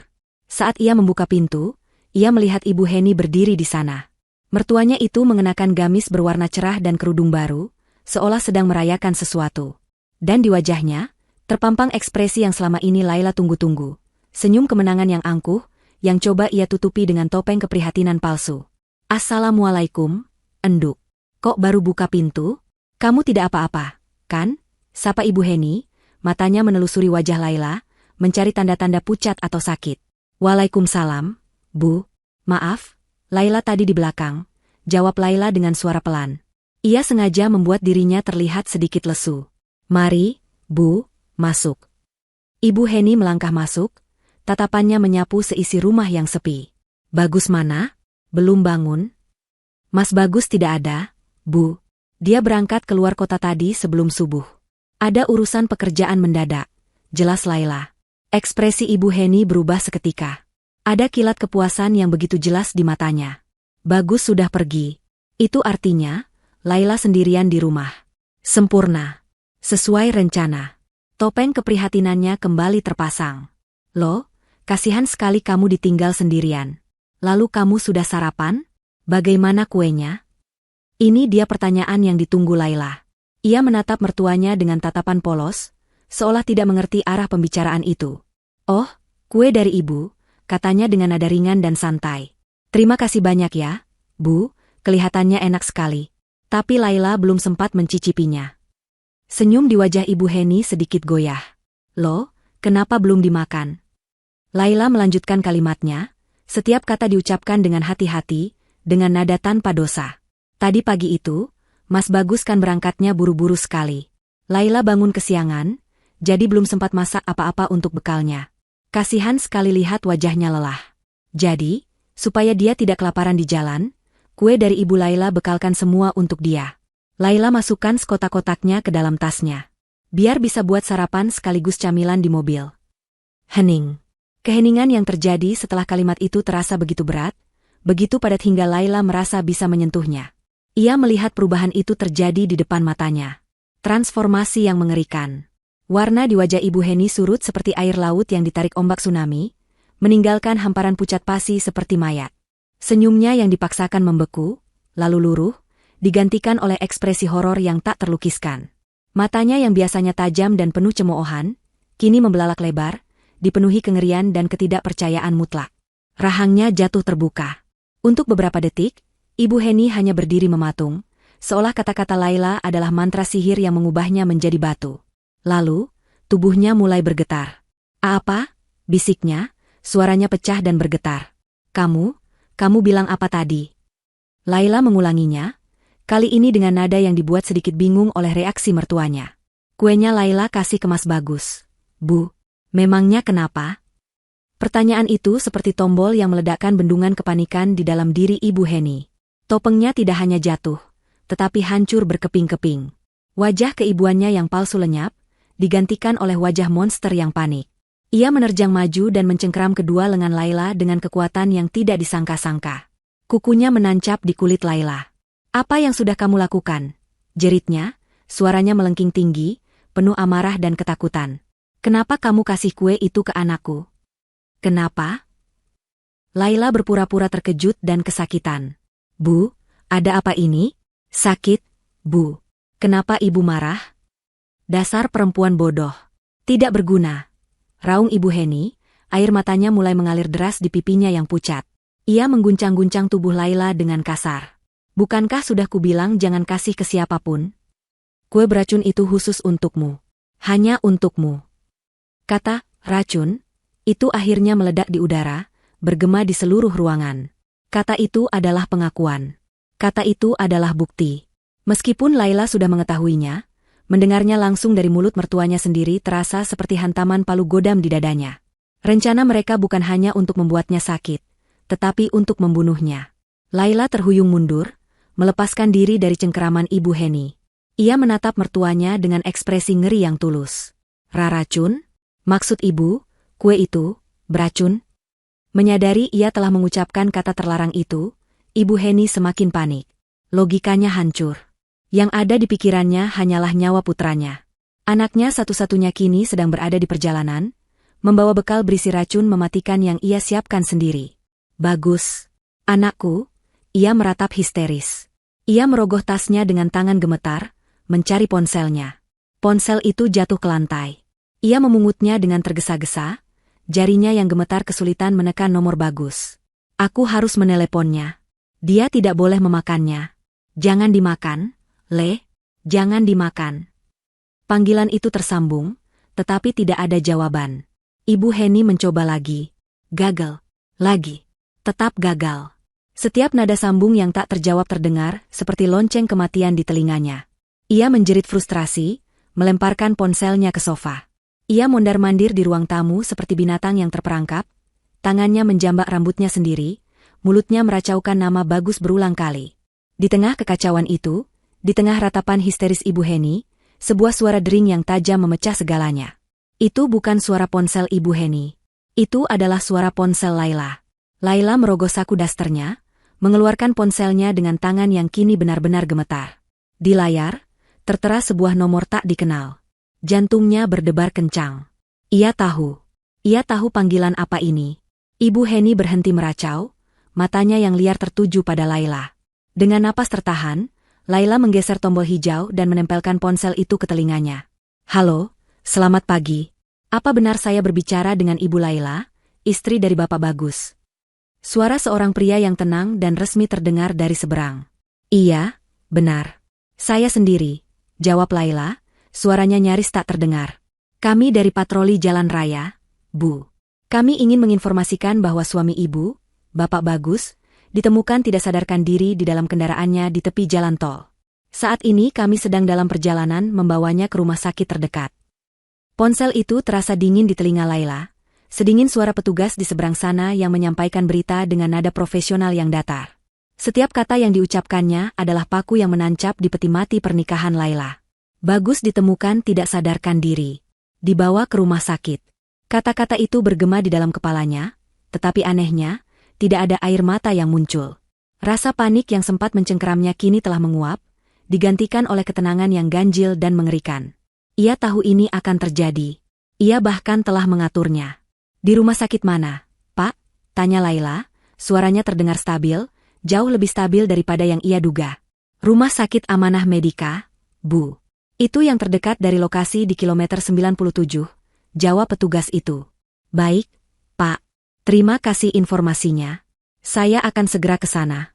Saat ia membuka pintu, ia melihat Ibu Heni berdiri di sana. Mertuanya itu mengenakan gamis berwarna cerah dan kerudung baru, seolah sedang merayakan sesuatu. Dan di wajahnya, terpampang ekspresi yang selama ini Laila tunggu-tunggu. Senyum kemenangan yang angkuh, yang coba ia tutupi dengan topeng keprihatinan palsu. "Assalamualaikum, Enduk. Kok baru buka pintu? Kamu tidak apa-apa, kan?" Sapa Ibu Heni, matanya menelusuri wajah Laila, mencari tanda-tanda pucat atau sakit. "Waalaikumsalam, Bu. Maaf, Laila tadi di belakang," jawab Laila dengan suara pelan. Ia sengaja membuat dirinya terlihat sedikit lesu. "Mari, Bu, masuk." Ibu Heni melangkah masuk, tatapannya menyapu seisi rumah yang sepi. "Bagus mana? Belum bangun?" "Mas Bagus tidak ada, Bu. Dia berangkat keluar kota tadi sebelum subuh. Ada urusan pekerjaan mendadak," jelas Laila. Ekspresi Ibu Heni berubah seketika. Ada kilat kepuasan yang begitu jelas di matanya. Bagus sudah pergi. Itu artinya, Laila sendirian di rumah. Sempurna. Sesuai rencana. Topeng keprihatinannya kembali terpasang. "Loh, kasihan sekali kamu ditinggal sendirian. Lalu kamu sudah sarapan? Bagaimana kuenya?" Ini dia pertanyaan yang ditunggu Laila. Ia menatap mertuanya dengan tatapan polos, seolah tidak mengerti arah pembicaraan itu. "Oh, kue dari Ibu," katanya dengan nada ringan dan santai. "Terima kasih banyak ya, Bu, kelihatannya enak sekali." Tapi Laila belum sempat mencicipinya. Senyum di wajah Ibu Heni sedikit goyah. "Loh, kenapa belum dimakan?" Laila melanjutkan kalimatnya, setiap kata diucapkan dengan hati-hati, dengan nada tanpa dosa. "Tadi pagi itu, Mas Bagus kan berangkatnya buru-buru sekali. Laila bangun kesiangan, jadi belum sempat masak apa-apa untuk bekalnya. Kasihan sekali lihat wajahnya lelah. Jadi, supaya dia tidak kelaparan di jalan, kue dari Ibu Laila bekalkan semua untuk dia." Laila masukkan sekotak-kotaknya ke dalam tasnya. Biar bisa buat sarapan sekaligus camilan di mobil. Hening. Keheningan yang terjadi setelah kalimat itu terasa begitu berat, begitu padat hingga Laila merasa bisa menyentuhnya. Ia melihat perubahan itu terjadi di depan matanya. Transformasi yang mengerikan. Warna di wajah Ibu Heni surut seperti air laut yang ditarik ombak tsunami, meninggalkan hamparan pucat pasi seperti mayat. Senyumnya yang dipaksakan membeku, lalu luruh, digantikan oleh ekspresi horor yang tak terlukiskan. Matanya yang biasanya tajam dan penuh cemoohan, kini membelalak lebar, dipenuhi kengerian dan ketidakpercayaan mutlak. Rahangnya jatuh terbuka. Untuk beberapa detik, Ibu Heni hanya berdiri mematung, seolah kata-kata Laila adalah mantra sihir yang mengubahnya menjadi batu. Lalu, tubuhnya mulai bergetar. Apa? Bisiknya, suaranya pecah dan bergetar. Kamu bilang apa tadi? Laila mengulanginya, kali ini dengan nada yang dibuat sedikit bingung oleh reaksi mertuanya. Kuenya Laila kasih ke Mas Bagus. Bu, memangnya kenapa? Pertanyaan itu seperti tombol yang meledakkan bendungan kepanikan di dalam diri Ibu Heni. Topengnya tidak hanya jatuh, tetapi hancur berkeping-keping. Wajah keibuannya yang palsu lenyap, digantikan oleh wajah monster yang panik. Ia menerjang maju dan mencengkeram kedua lengan Laila dengan kekuatan yang tidak disangka-sangka. Kukunya menancap di kulit Laila. Apa yang sudah kamu lakukan? Jeritnya, suaranya melengking tinggi, penuh amarah dan ketakutan. Kenapa kamu kasih kue itu ke anakku? Kenapa? Laila berpura-pura terkejut dan kesakitan. Bu, ada apa ini? Sakit, Bu. Kenapa ibu marah? Dasar perempuan bodoh. Tidak berguna. Raung Ibu Heni, air matanya mulai mengalir deras di pipinya yang pucat. Ia mengguncang-guncang tubuh Laila dengan kasar. Bukankah sudah kubilang jangan kasih ke siapapun? Kue beracun itu khusus untukmu. Hanya untukmu. Kata racun, itu akhirnya meledak di udara, bergema di seluruh ruangan. Kata itu adalah pengakuan. Kata itu adalah bukti. Meskipun Laila sudah mengetahuinya, mendengarnya langsung dari mulut mertuanya sendiri terasa seperti hantaman palu godam di dadanya. Rencana mereka bukan hanya untuk membuatnya sakit, tetapi untuk membunuhnya. Laila terhuyung mundur, melepaskan diri dari cengkeraman Ibu Heni. Ia menatap mertuanya dengan ekspresi ngeri yang tulus. Racun? Maksud ibu, kue itu, beracun? Menyadari ia telah mengucapkan kata terlarang itu, Ibu Heni semakin panik. Logikanya hancur. Yang ada di pikirannya hanyalah nyawa putranya. Anaknya satu-satunya kini sedang berada di perjalanan, membawa bekal berisi racun mematikan yang ia siapkan sendiri. Bagus. Anakku, ia meratap histeris. Ia merogoh tasnya dengan tangan gemetar, mencari ponselnya. Ponsel itu jatuh ke lantai. Ia memungutnya dengan tergesa-gesa, jarinya yang gemetar kesulitan menekan nomor Bagus. Aku harus meneleponnya. Dia tidak boleh memakannya. Jangan dimakan. Jangan dimakan. Panggilan itu tersambung, tetapi tidak ada jawaban. Ibu Heni mencoba lagi. Gagal. Lagi. Tetap gagal. Setiap nada sambung yang tak terjawab terdengar, seperti lonceng kematian di telinganya. Ia menjerit frustrasi, melemparkan ponselnya ke sofa. Ia mondar-mandir di ruang tamu seperti binatang yang terperangkap, tangannya menjambak rambutnya sendiri, mulutnya meracaukan nama Bagus berulang kali. Di tengah kekacauan itu, di tengah ratapan histeris Ibu Heni, sebuah suara dering yang tajam memecah segalanya. Itu bukan suara ponsel Ibu Heni. Itu adalah suara ponsel Laila. Laila merogoh saku dasternya, mengeluarkan ponselnya dengan tangan yang kini benar-benar gemetar. Di layar, tertera sebuah nomor tak dikenal. Jantungnya berdebar kencang. Ia tahu panggilan apa ini. Ibu Heni berhenti meracau, matanya yang liar tertuju pada Laila. Dengan napas tertahan, Laila menggeser tombol hijau dan menempelkan ponsel itu ke telinganya. Halo, selamat pagi. Apa benar saya berbicara dengan Ibu Laila, istri dari Bapak Bagus? Suara seorang pria yang tenang dan resmi terdengar dari seberang. Iya, benar. Saya sendiri, jawab Laila, suaranya nyaris tak terdengar. Kami dari patroli jalan raya, Bu. Kami ingin menginformasikan bahwa suami Ibu, Bapak Bagus, ditemukan tidak sadarkan diri di dalam kendaraannya di tepi jalan tol. Saat ini kami sedang dalam perjalanan membawanya ke rumah sakit terdekat. Ponsel itu terasa dingin di telinga Laila, sedingin suara petugas di seberang sana yang menyampaikan berita dengan nada profesional yang datar. Setiap kata yang diucapkannya adalah paku yang menancap di peti mati pernikahan Laila. Bagus ditemukan tidak sadarkan diri. Dibawa ke rumah sakit. Kata-kata itu bergema di dalam kepalanya, tetapi anehnya, tidak ada air mata yang muncul. Rasa panik yang sempat mencengkeramnya kini telah menguap, digantikan oleh ketenangan yang ganjil dan mengerikan. Ia tahu ini akan terjadi. Ia bahkan telah mengaturnya. Di rumah sakit mana, Pak? Tanya Laila, suaranya terdengar stabil, jauh lebih stabil daripada yang ia duga. Rumah sakit Amanah Medika, Bu. Itu yang terdekat dari lokasi di kilometer 97, jawab petugas itu. Baik, Pak. Terima kasih informasinya. Saya akan segera ke sana.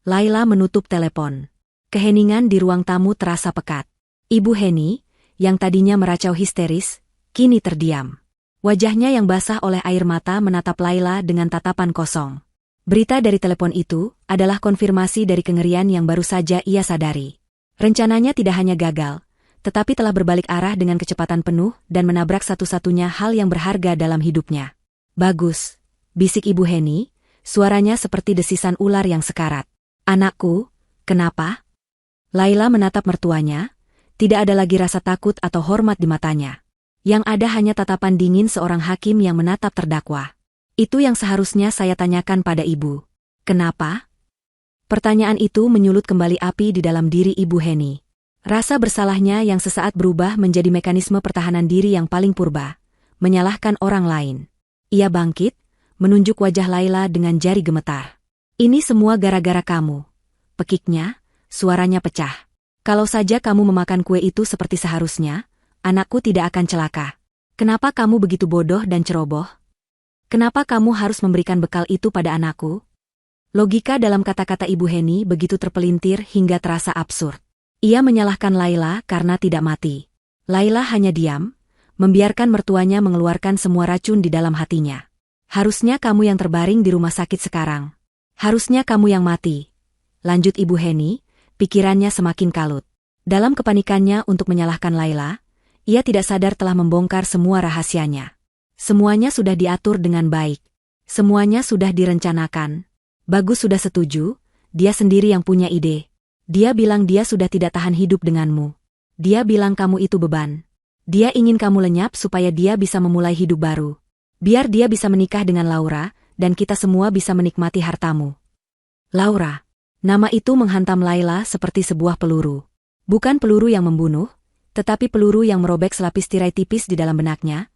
Laila menutup telepon. Keheningan di ruang tamu terasa pekat. Ibu Heni, yang tadinya meracau histeris, kini terdiam. Wajahnya yang basah oleh air mata menatap Laila dengan tatapan kosong. Berita dari telepon itu adalah konfirmasi dari kengerian yang baru saja ia sadari. Rencananya tidak hanya gagal, tetapi telah berbalik arah dengan kecepatan penuh dan menabrak satu-satunya hal yang berharga dalam hidupnya. Bagus, bisik Ibu Heni, suaranya seperti desisan ular yang sekarat. Anakku, kenapa? Laila menatap mertuanya, tidak ada lagi rasa takut atau hormat di matanya. Yang ada hanya tatapan dingin seorang hakim yang menatap terdakwa. Itu yang seharusnya saya tanyakan pada ibu. Kenapa? Pertanyaan itu menyulut kembali api di dalam diri Ibu Heni. Rasa bersalahnya yang sesaat berubah menjadi mekanisme pertahanan diri yang paling purba, menyalahkan orang lain. Ia bangkit, menunjuk wajah Laila dengan jari gemetar. Ini semua gara-gara kamu. Pekiknya, suaranya pecah. Kalau saja kamu memakan kue itu seperti seharusnya, anakku tidak akan celaka. Kenapa kamu begitu bodoh dan ceroboh? Kenapa kamu harus memberikan bekal itu pada anakku? Logika dalam kata-kata Ibu Heni begitu terpelintir hingga terasa absurd. Ia menyalahkan Laila karena tidak mati. Laila hanya diam, membiarkan mertuanya mengeluarkan semua racun di dalam hatinya. Harusnya kamu yang terbaring di rumah sakit sekarang. Harusnya kamu yang mati. Lanjut Ibu Heni, pikirannya semakin kalut. Dalam kepanikannya untuk menyalahkan Laila, ia tidak sadar telah membongkar semua rahasianya. Semuanya sudah diatur dengan baik. Semuanya sudah direncanakan. Bagus sudah setuju, dia sendiri yang punya ide. Dia bilang dia sudah tidak tahan hidup denganmu. Dia bilang kamu itu beban. Dia ingin kamu lenyap supaya dia bisa memulai hidup baru. Biar dia bisa menikah dengan Laura, dan kita semua bisa menikmati hartamu. Laura. Nama itu menghantam Laila seperti sebuah peluru. Bukan peluru yang membunuh, tetapi peluru yang merobek selapis tirai tipis di dalam benaknya,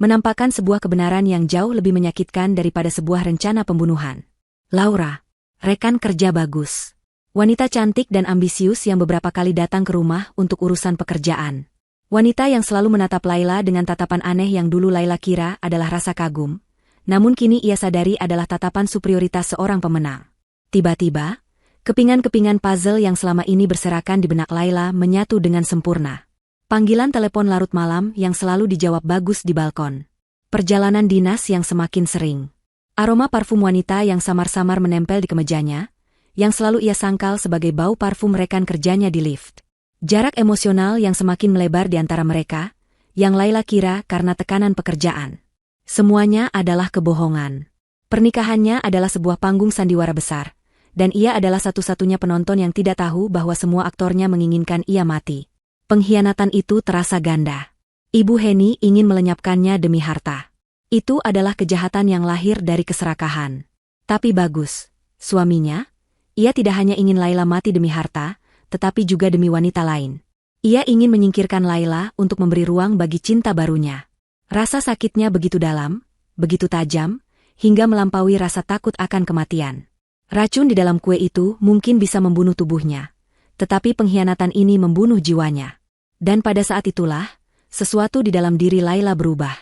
menampakkan sebuah kebenaran yang jauh lebih menyakitkan daripada sebuah rencana pembunuhan. Laura, rekan kerja bagus. Wanita cantik dan ambisius yang beberapa kali datang ke rumah untuk urusan pekerjaan. Wanita yang selalu menatap Laila dengan tatapan aneh yang dulu Laila kira adalah rasa kagum, namun kini ia sadari adalah tatapan superioritas seorang pemenang. Tiba-tiba, kepingan-kepingan puzzle yang selama ini berserakan di benak Laila menyatu dengan sempurna. Panggilan telepon larut malam yang selalu dijawab Bagus di balkon. Perjalanan dinas yang semakin sering. Aroma parfum wanita yang samar-samar menempel di kemejanya, yang selalu ia sangkal sebagai bau parfum rekan kerjanya di lift. Jarak emosional yang semakin melebar di antara mereka, yang Laila kira karena tekanan pekerjaan. Semuanya adalah kebohongan. Pernikahannya adalah sebuah panggung sandiwara besar, dan ia adalah satu-satunya penonton yang tidak tahu bahwa semua aktornya menginginkan ia mati. Pengkhianatan itu terasa ganda. Ibu Heni ingin melenyapkannya demi harta. Itu adalah kejahatan yang lahir dari keserakahan. Tapi Bagus, suaminya, ia tidak hanya ingin Laila mati demi harta, tetapi juga demi wanita lain. Ia ingin menyingkirkan Laila untuk memberi ruang bagi cinta barunya. Rasa sakitnya begitu dalam, begitu tajam, hingga melampaui rasa takut akan kematian. Racun di dalam kue itu mungkin bisa membunuh tubuhnya, tetapi pengkhianatan ini membunuh jiwanya. Dan pada saat itulah, sesuatu di dalam diri Laila berubah.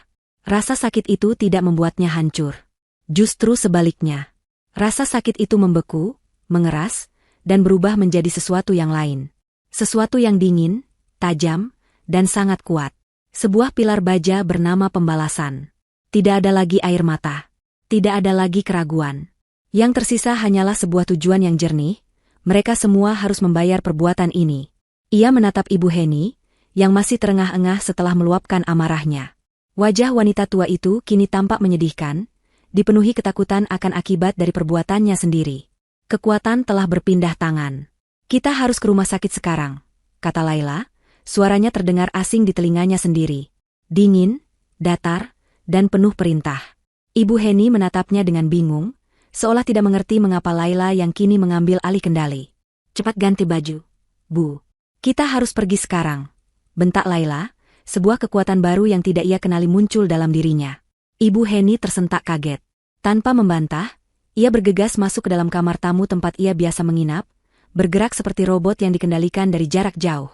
Rasa sakit itu tidak membuatnya hancur. Justru sebaliknya. Rasa sakit itu membeku, mengeras, dan berubah menjadi sesuatu yang lain. Sesuatu yang dingin, tajam, dan sangat kuat. Sebuah pilar baja bernama pembalasan. Tidak ada lagi air mata. Tidak ada lagi keraguan. Yang tersisa hanyalah sebuah tujuan yang jernih, mereka semua harus membayar perbuatan ini. Ia menatap Ibu Heni, yang masih terengah-engah setelah meluapkan amarahnya. Wajah wanita tua itu kini tampak menyedihkan, dipenuhi ketakutan akan akibat dari perbuatannya sendiri. Kekuatan telah berpindah tangan. Kita harus ke rumah sakit sekarang, kata Laila, suaranya terdengar asing di telinganya sendiri. Dingin, datar, dan penuh perintah. Ibu Heni menatapnya dengan bingung, seolah tidak mengerti mengapa Laila yang kini mengambil alih kendali. Cepat ganti baju, Bu. Kita harus pergi sekarang, bentak Laila, sebuah kekuatan baru yang tidak ia kenali muncul dalam dirinya. Ibu Heni tersentak kaget. Tanpa membantah, ia bergegas masuk ke dalam kamar tamu tempat ia biasa menginap, bergerak seperti robot yang dikendalikan dari jarak jauh.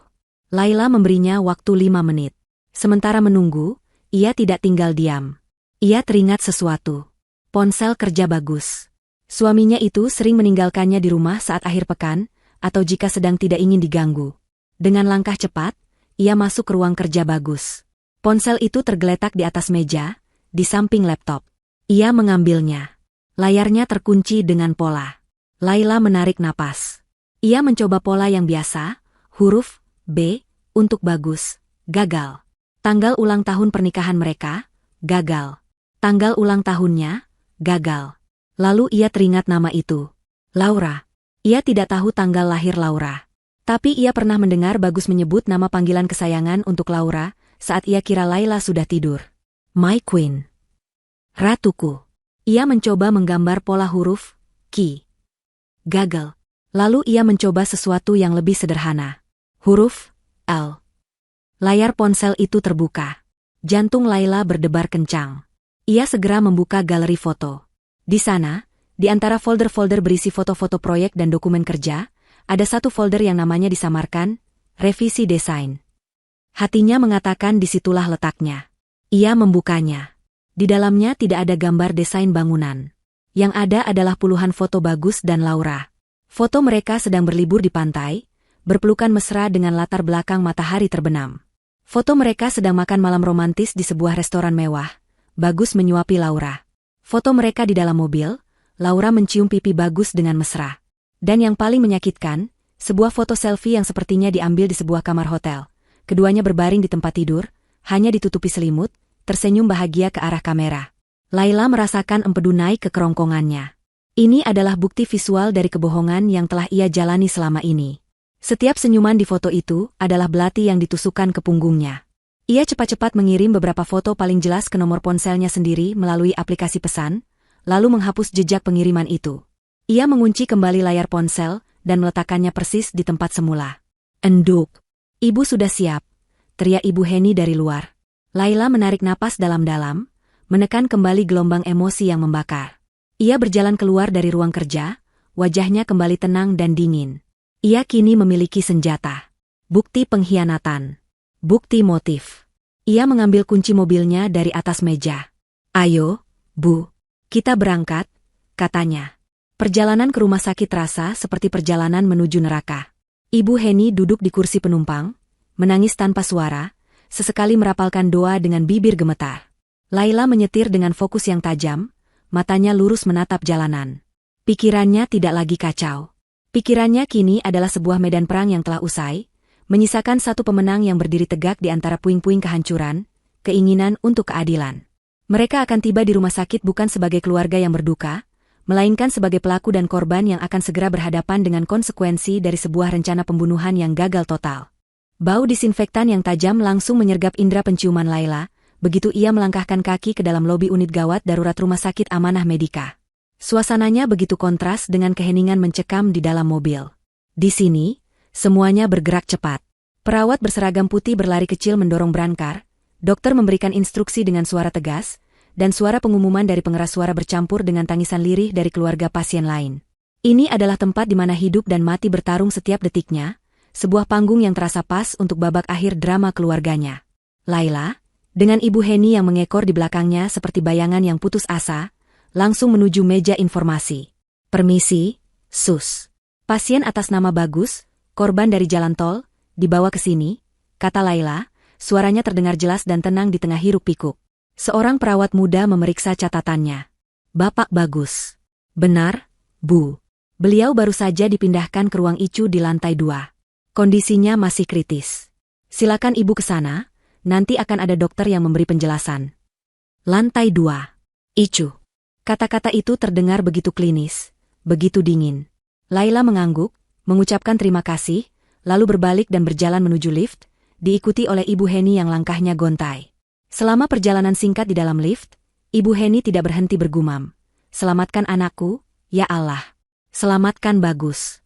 Laila memberinya waktu 5 menit. Sementara menunggu, ia tidak tinggal diam. Ia teringat sesuatu. Ponsel kerja Bagus. Suaminya itu sering meninggalkannya di rumah saat akhir pekan, atau jika sedang tidak ingin diganggu. Dengan langkah cepat, ia masuk ke ruang kerja Bagus. Ponsel itu tergeletak di atas meja, di samping laptop. Ia mengambilnya. Layarnya terkunci dengan pola. Laila menarik napas. Ia mencoba pola yang biasa, huruf B, untuk Bagus, gagal. Tanggal ulang tahun pernikahan mereka, gagal. Tanggal ulang tahunnya, gagal. Lalu ia teringat nama itu. Laura. Ia tidak tahu tanggal lahir Laura. Tapi ia pernah mendengar Bagus menyebut nama panggilan kesayangan untuk Laura saat ia kira Laila sudah tidur. My Queen. Ratuku. Ia mencoba menggambar pola huruf Q. Gagal. Lalu ia mencoba sesuatu yang lebih sederhana. Huruf L. Layar ponsel itu terbuka. Jantung Laila berdebar kencang. Ia segera membuka galeri foto. Di sana, di antara folder-folder berisi foto-foto proyek dan dokumen kerja, ada satu folder yang namanya disamarkan, revisi desain. Hatinya mengatakan disitulah letaknya. Ia membukanya. Di dalamnya tidak ada gambar desain bangunan. Yang ada adalah puluhan foto Bagus dan Laura. Foto mereka sedang berlibur di pantai, berpelukan mesra dengan latar belakang matahari terbenam. Foto mereka sedang makan malam romantis di sebuah restoran mewah. Bagus menyuapi Laura. Foto mereka di dalam mobil, Laura mencium pipi Bagus dengan mesra. Dan yang paling menyakitkan, sebuah foto selfie yang sepertinya diambil di sebuah kamar hotel. Keduanya berbaring di tempat tidur, hanya ditutupi selimut, tersenyum bahagia ke arah kamera. Laila merasakan empedu naik ke kerongkongannya. Ini adalah bukti visual dari kebohongan yang telah ia jalani selama ini. Setiap senyuman di foto itu adalah belati yang ditusukkan ke punggungnya. Ia cepat-cepat mengirim beberapa foto paling jelas ke nomor ponselnya sendiri melalui aplikasi pesan, lalu menghapus jejak pengiriman itu. Ia mengunci kembali layar ponsel dan meletakkannya persis di tempat semula. Enduk. Ibu sudah siap, teriak Ibu Heni dari luar. Laila menarik napas dalam-dalam, menekan kembali gelombang emosi yang membakar. Ia berjalan keluar dari ruang kerja, wajahnya kembali tenang dan dingin. Ia kini memiliki senjata. Bukti pengkhianatan. Bukti motif. Ia mengambil kunci mobilnya dari atas meja. Ayo, Bu. Kita berangkat, katanya. Perjalanan ke rumah sakit terasa seperti perjalanan menuju neraka. Ibu Heni duduk di kursi penumpang, menangis tanpa suara, sesekali merapalkan doa dengan bibir gemetar. Laila menyetir dengan fokus yang tajam, matanya lurus menatap jalanan. Pikirannya tidak lagi kacau. Pikirannya kini adalah sebuah medan perang yang telah usai, menyisakan satu pemenang yang berdiri tegak di antara puing-puing kehancuran, keinginan untuk keadilan. Mereka akan tiba di rumah sakit bukan sebagai keluarga yang berduka, melainkan sebagai pelaku dan korban yang akan segera berhadapan dengan konsekuensi dari sebuah rencana pembunuhan yang gagal total. Bau disinfektan yang tajam langsung menyergap indera penciuman Laila, begitu ia melangkahkan kaki ke dalam lobi unit gawat darurat Rumah Sakit Amanah Medika. Suasananya begitu kontras dengan keheningan mencekam di dalam mobil. Di sini, semuanya bergerak cepat. Perawat berseragam putih berlari kecil mendorong brankar, dokter memberikan instruksi dengan suara tegas, dan suara pengumuman dari pengeras suara bercampur dengan tangisan lirih dari keluarga pasien lain. Ini adalah tempat di mana hidup dan mati bertarung setiap detiknya, sebuah panggung yang terasa pas untuk babak akhir drama keluarganya. Laila, dengan Ibu Heni yang mengekor di belakangnya seperti bayangan yang putus asa, langsung menuju meja informasi. Permisi, Sus. Pasien atas nama Bagus, korban dari jalan tol, dibawa ke sini, kata Laila, suaranya terdengar jelas dan tenang di tengah hiruk-pikuk. Seorang perawat muda memeriksa catatannya. Bapak Bagus. Benar, Bu. Beliau baru saja dipindahkan ke ruang ICU di lantai 2. Kondisinya masih kritis. Silakan Ibu ke sana, nanti akan ada dokter yang memberi penjelasan. Lantai 2. ICU. Kata-kata itu terdengar begitu klinis, begitu dingin. Laila mengangguk, mengucapkan terima kasih, lalu berbalik dan berjalan menuju lift, diikuti oleh Ibu Heni yang langkahnya gontai. Selama perjalanan singkat di dalam lift, Ibu Heni tidak berhenti bergumam. Selamatkan anakku, ya Allah. Selamatkan Bagus.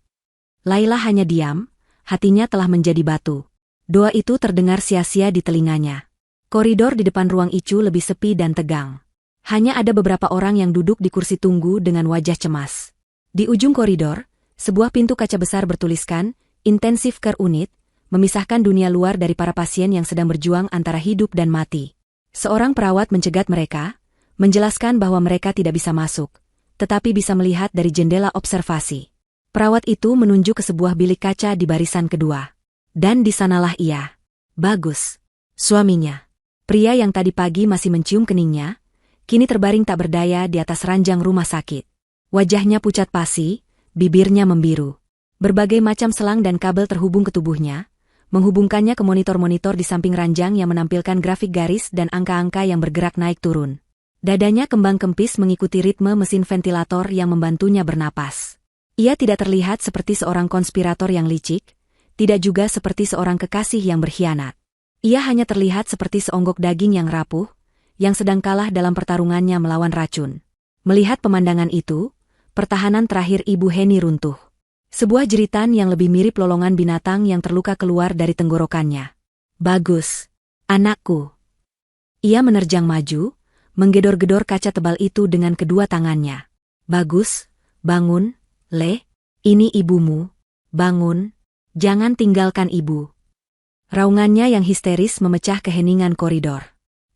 Laila hanya diam, hatinya telah menjadi batu. Doa itu terdengar sia-sia di telinganya. Koridor di depan ruang ICU lebih sepi dan tegang. Hanya ada beberapa orang yang duduk di kursi tunggu dengan wajah cemas. Di ujung koridor, sebuah pintu kaca besar bertuliskan, Intensive Care Unit, memisahkan dunia luar dari para pasien yang sedang berjuang antara hidup dan mati. Seorang perawat mencegat mereka, menjelaskan bahwa mereka tidak bisa masuk, tetapi bisa melihat dari jendela observasi. Perawat itu menunjuk ke sebuah bilik kaca di barisan kedua. Dan di sanalah ia. Bagus. Suaminya. Pria yang tadi pagi masih mencium keningnya, kini terbaring tak berdaya di atas ranjang rumah sakit. Wajahnya pucat pasi, bibirnya membiru. Berbagai macam selang dan kabel terhubung ke tubuhnya, menghubungkannya ke monitor-monitor di samping ranjang yang menampilkan grafik garis dan angka-angka yang bergerak naik turun. Dadanya kembang kempis mengikuti ritme mesin ventilator yang membantunya bernapas. Ia tidak terlihat seperti seorang konspirator yang licik, tidak juga seperti seorang kekasih yang berkhianat. Ia hanya terlihat seperti seonggok daging yang rapuh, yang sedang kalah dalam pertarungannya melawan racun. Melihat pemandangan itu, pertahanan terakhir Ibu Heni runtuh. Sebuah jeritan yang lebih mirip lolongan binatang yang terluka keluar dari tenggorokannya. Bagus, anakku. Ia menerjang maju, menggedor-gedor kaca tebal itu dengan kedua tangannya. Bagus, bangun, Le, ini ibumu. Bangun, jangan tinggalkan ibu. Raungannya yang histeris memecah keheningan koridor.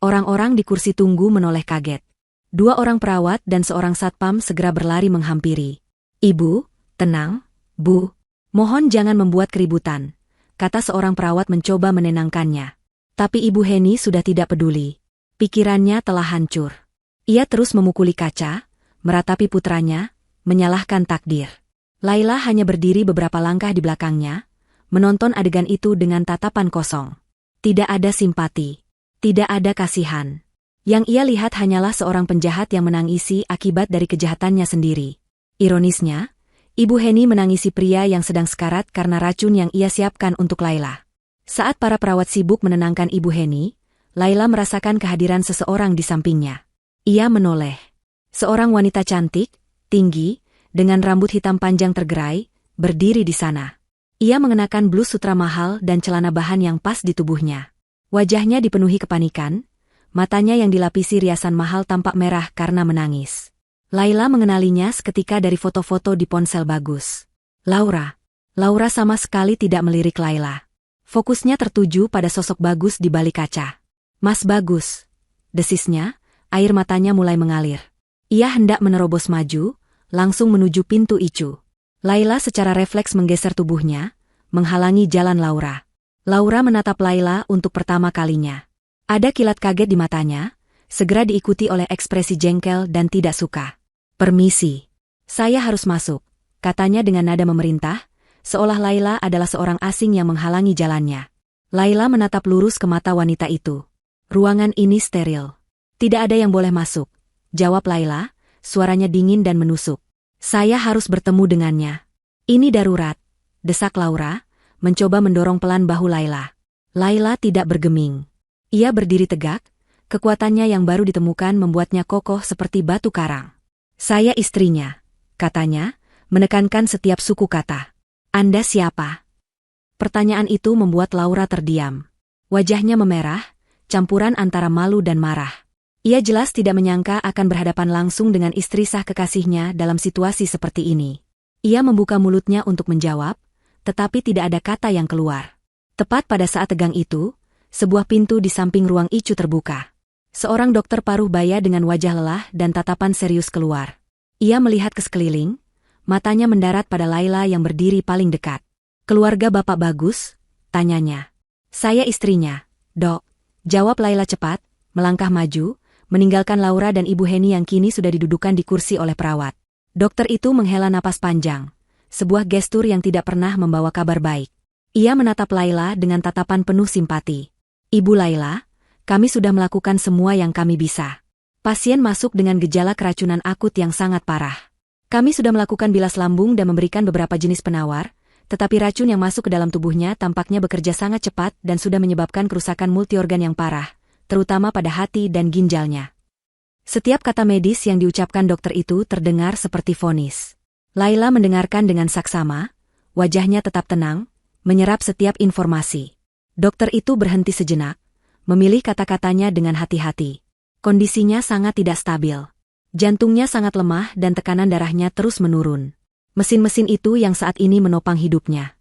Orang-orang di kursi tunggu menoleh kaget. 2 orang perawat dan seorang satpam segera berlari menghampiri. Ibu, tenang, Bu. Mohon jangan membuat keributan, kata seorang perawat mencoba menenangkannya. Tapi Ibu Heni sudah tidak peduli. Pikirannya telah hancur. Ia terus memukuli kaca, meratapi putranya, menyalahkan takdir. Laila hanya berdiri beberapa langkah di belakangnya, menonton adegan itu dengan tatapan kosong. Tidak ada simpati. Tidak ada kasihan. Yang ia lihat hanyalah seorang penjahat yang menangisi akibat dari kejahatannya sendiri. Ironisnya, Ibu Heni menangisi pria yang sedang sekarat karena racun yang ia siapkan untuk Laila. Saat para perawat sibuk menenangkan Ibu Heni, Laila merasakan kehadiran seseorang di sampingnya. Ia menoleh. Seorang wanita cantik, tinggi, dengan rambut hitam panjang tergerai, berdiri di sana. Ia mengenakan blus sutra mahal dan celana bahan yang pas di tubuhnya. Wajahnya dipenuhi kepanikan, matanya yang dilapisi riasan mahal tampak merah karena menangis. Laila mengenalinya seketika dari foto-foto di ponsel Bagus. Laura. Laura sama sekali tidak melirik Laila. Fokusnya tertuju pada sosok Bagus di balik kaca. Mas Bagus. Desisnya, air matanya mulai mengalir. Ia hendak menerobos maju, langsung menuju pintu Icu. Laila secara refleks menggeser tubuhnya, menghalangi jalan Laura. Laura menatap Laila untuk pertama kalinya. Ada kilat kaget di matanya, segera diikuti oleh ekspresi jengkel dan tidak suka. Permisi. Saya harus masuk, katanya dengan nada memerintah, seolah Laila adalah seorang asing yang menghalangi jalannya. Laila menatap lurus ke mata wanita itu. Ruangan ini steril. Tidak ada yang boleh masuk, jawab Laila, suaranya dingin dan menusuk. Saya harus bertemu dengannya. Ini darurat, desak Laura, mencoba mendorong pelan bahu Laila. Laila tidak bergeming. Ia berdiri tegak, kekuatannya yang baru ditemukan membuatnya kokoh seperti batu karang. Saya istrinya, katanya, menekankan setiap suku kata. Anda siapa? Pertanyaan itu membuat Laura terdiam. Wajahnya memerah, campuran antara malu dan marah. Ia jelas tidak menyangka akan berhadapan langsung dengan istri sah kekasihnya dalam situasi seperti ini. Ia membuka mulutnya untuk menjawab, tetapi tidak ada kata yang keluar. Tepat pada saat tegang itu, sebuah pintu di samping ruang Icu terbuka. Seorang dokter paruh baya dengan wajah lelah dan tatapan serius keluar. Ia melihat ke sekeliling, matanya mendarat pada Laila yang berdiri paling dekat. Keluarga Bapak Bagus? Tanyanya. Saya istrinya, Dok. Jawab Laila cepat, melangkah maju, meninggalkan Laura dan Ibu Heni yang kini sudah didudukan di kursi oleh perawat. Dokter itu menghela napas panjang, sebuah gestur yang tidak pernah membawa kabar baik. Ia menatap Laila dengan tatapan penuh simpati. Ibu Laila, kami sudah melakukan semua yang kami bisa. Pasien masuk dengan gejala keracunan akut yang sangat parah. Kami sudah melakukan bilas lambung dan memberikan beberapa jenis penawar, tetapi racun yang masuk ke dalam tubuhnya tampaknya bekerja sangat cepat dan sudah menyebabkan kerusakan multiorgan yang parah, terutama pada hati dan ginjalnya. Setiap kata medis yang diucapkan dokter itu terdengar seperti vonis. Laila mendengarkan dengan saksama, wajahnya tetap tenang, menyerap setiap informasi. Dokter itu berhenti sejenak, memilih kata-katanya dengan hati-hati. Kondisinya sangat tidak stabil. Jantungnya sangat lemah dan tekanan darahnya terus menurun. Mesin-mesin itu yang saat ini menopang hidupnya.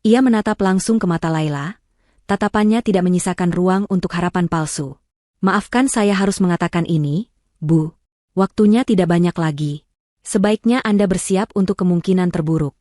Ia menatap langsung ke mata Laila, tatapannya tidak menyisakan ruang untuk harapan palsu. Maafkan saya harus mengatakan ini, Bu. Waktunya tidak banyak lagi. Sebaiknya Anda bersiap untuk kemungkinan terburuk.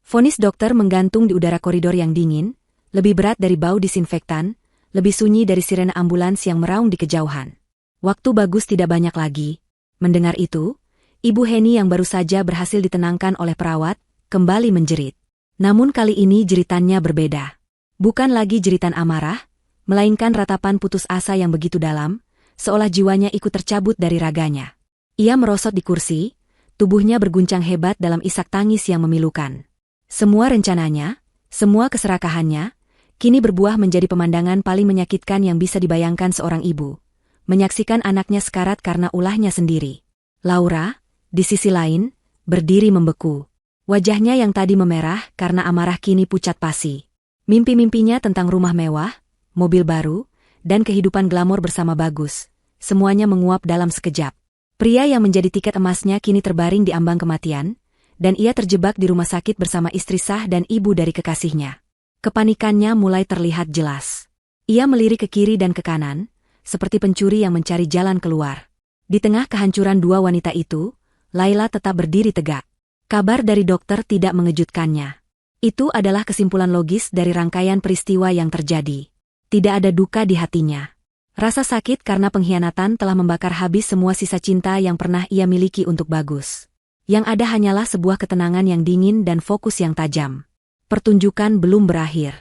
Vonis dokter menggantung di udara koridor yang dingin, Lebih berat dari bau disinfektan, lebih sunyi dari sirene ambulans yang meraung di kejauhan. Waktu Bagus tidak banyak lagi. Mendengar itu, Ibu Heni yang baru saja berhasil ditenangkan oleh perawat, kembali menjerit. Namun kali ini jeritannya berbeda. Bukan lagi jeritan amarah, melainkan ratapan putus asa yang begitu dalam, seolah jiwanya ikut tercabut dari raganya. Ia merosot di kursi, tubuhnya berguncang hebat dalam isak tangis yang memilukan. Semua rencananya, semua keserakahannya, kini berbuah menjadi pemandangan paling menyakitkan yang bisa dibayangkan seorang ibu. Menyaksikan anaknya sekarat karena ulahnya sendiri. Laura, di sisi lain, berdiri membeku. Wajahnya yang tadi memerah karena amarah kini pucat pasi. Mimpi-mimpinya tentang rumah mewah, mobil baru, dan kehidupan glamor bersama Bagus, semuanya menguap dalam sekejap. Pria yang menjadi tiket emasnya kini terbaring di ambang kematian, dan ia terjebak di rumah sakit bersama istri sah dan ibu dari kekasihnya. Kepanikannya mulai terlihat jelas. Ia melirik ke kiri dan ke kanan, seperti pencuri yang mencari jalan keluar. Di tengah kehancuran dua wanita itu, Laila tetap berdiri tegak. Kabar dari dokter tidak mengejutkannya. Itu adalah kesimpulan logis dari rangkaian peristiwa yang terjadi. Tidak ada duka di hatinya. Rasa sakit karena pengkhianatan telah membakar habis semua sisa cinta yang pernah ia miliki untuk Bagus. Yang ada hanyalah sebuah ketenangan yang dingin dan fokus yang tajam. Pertunjukan belum berakhir.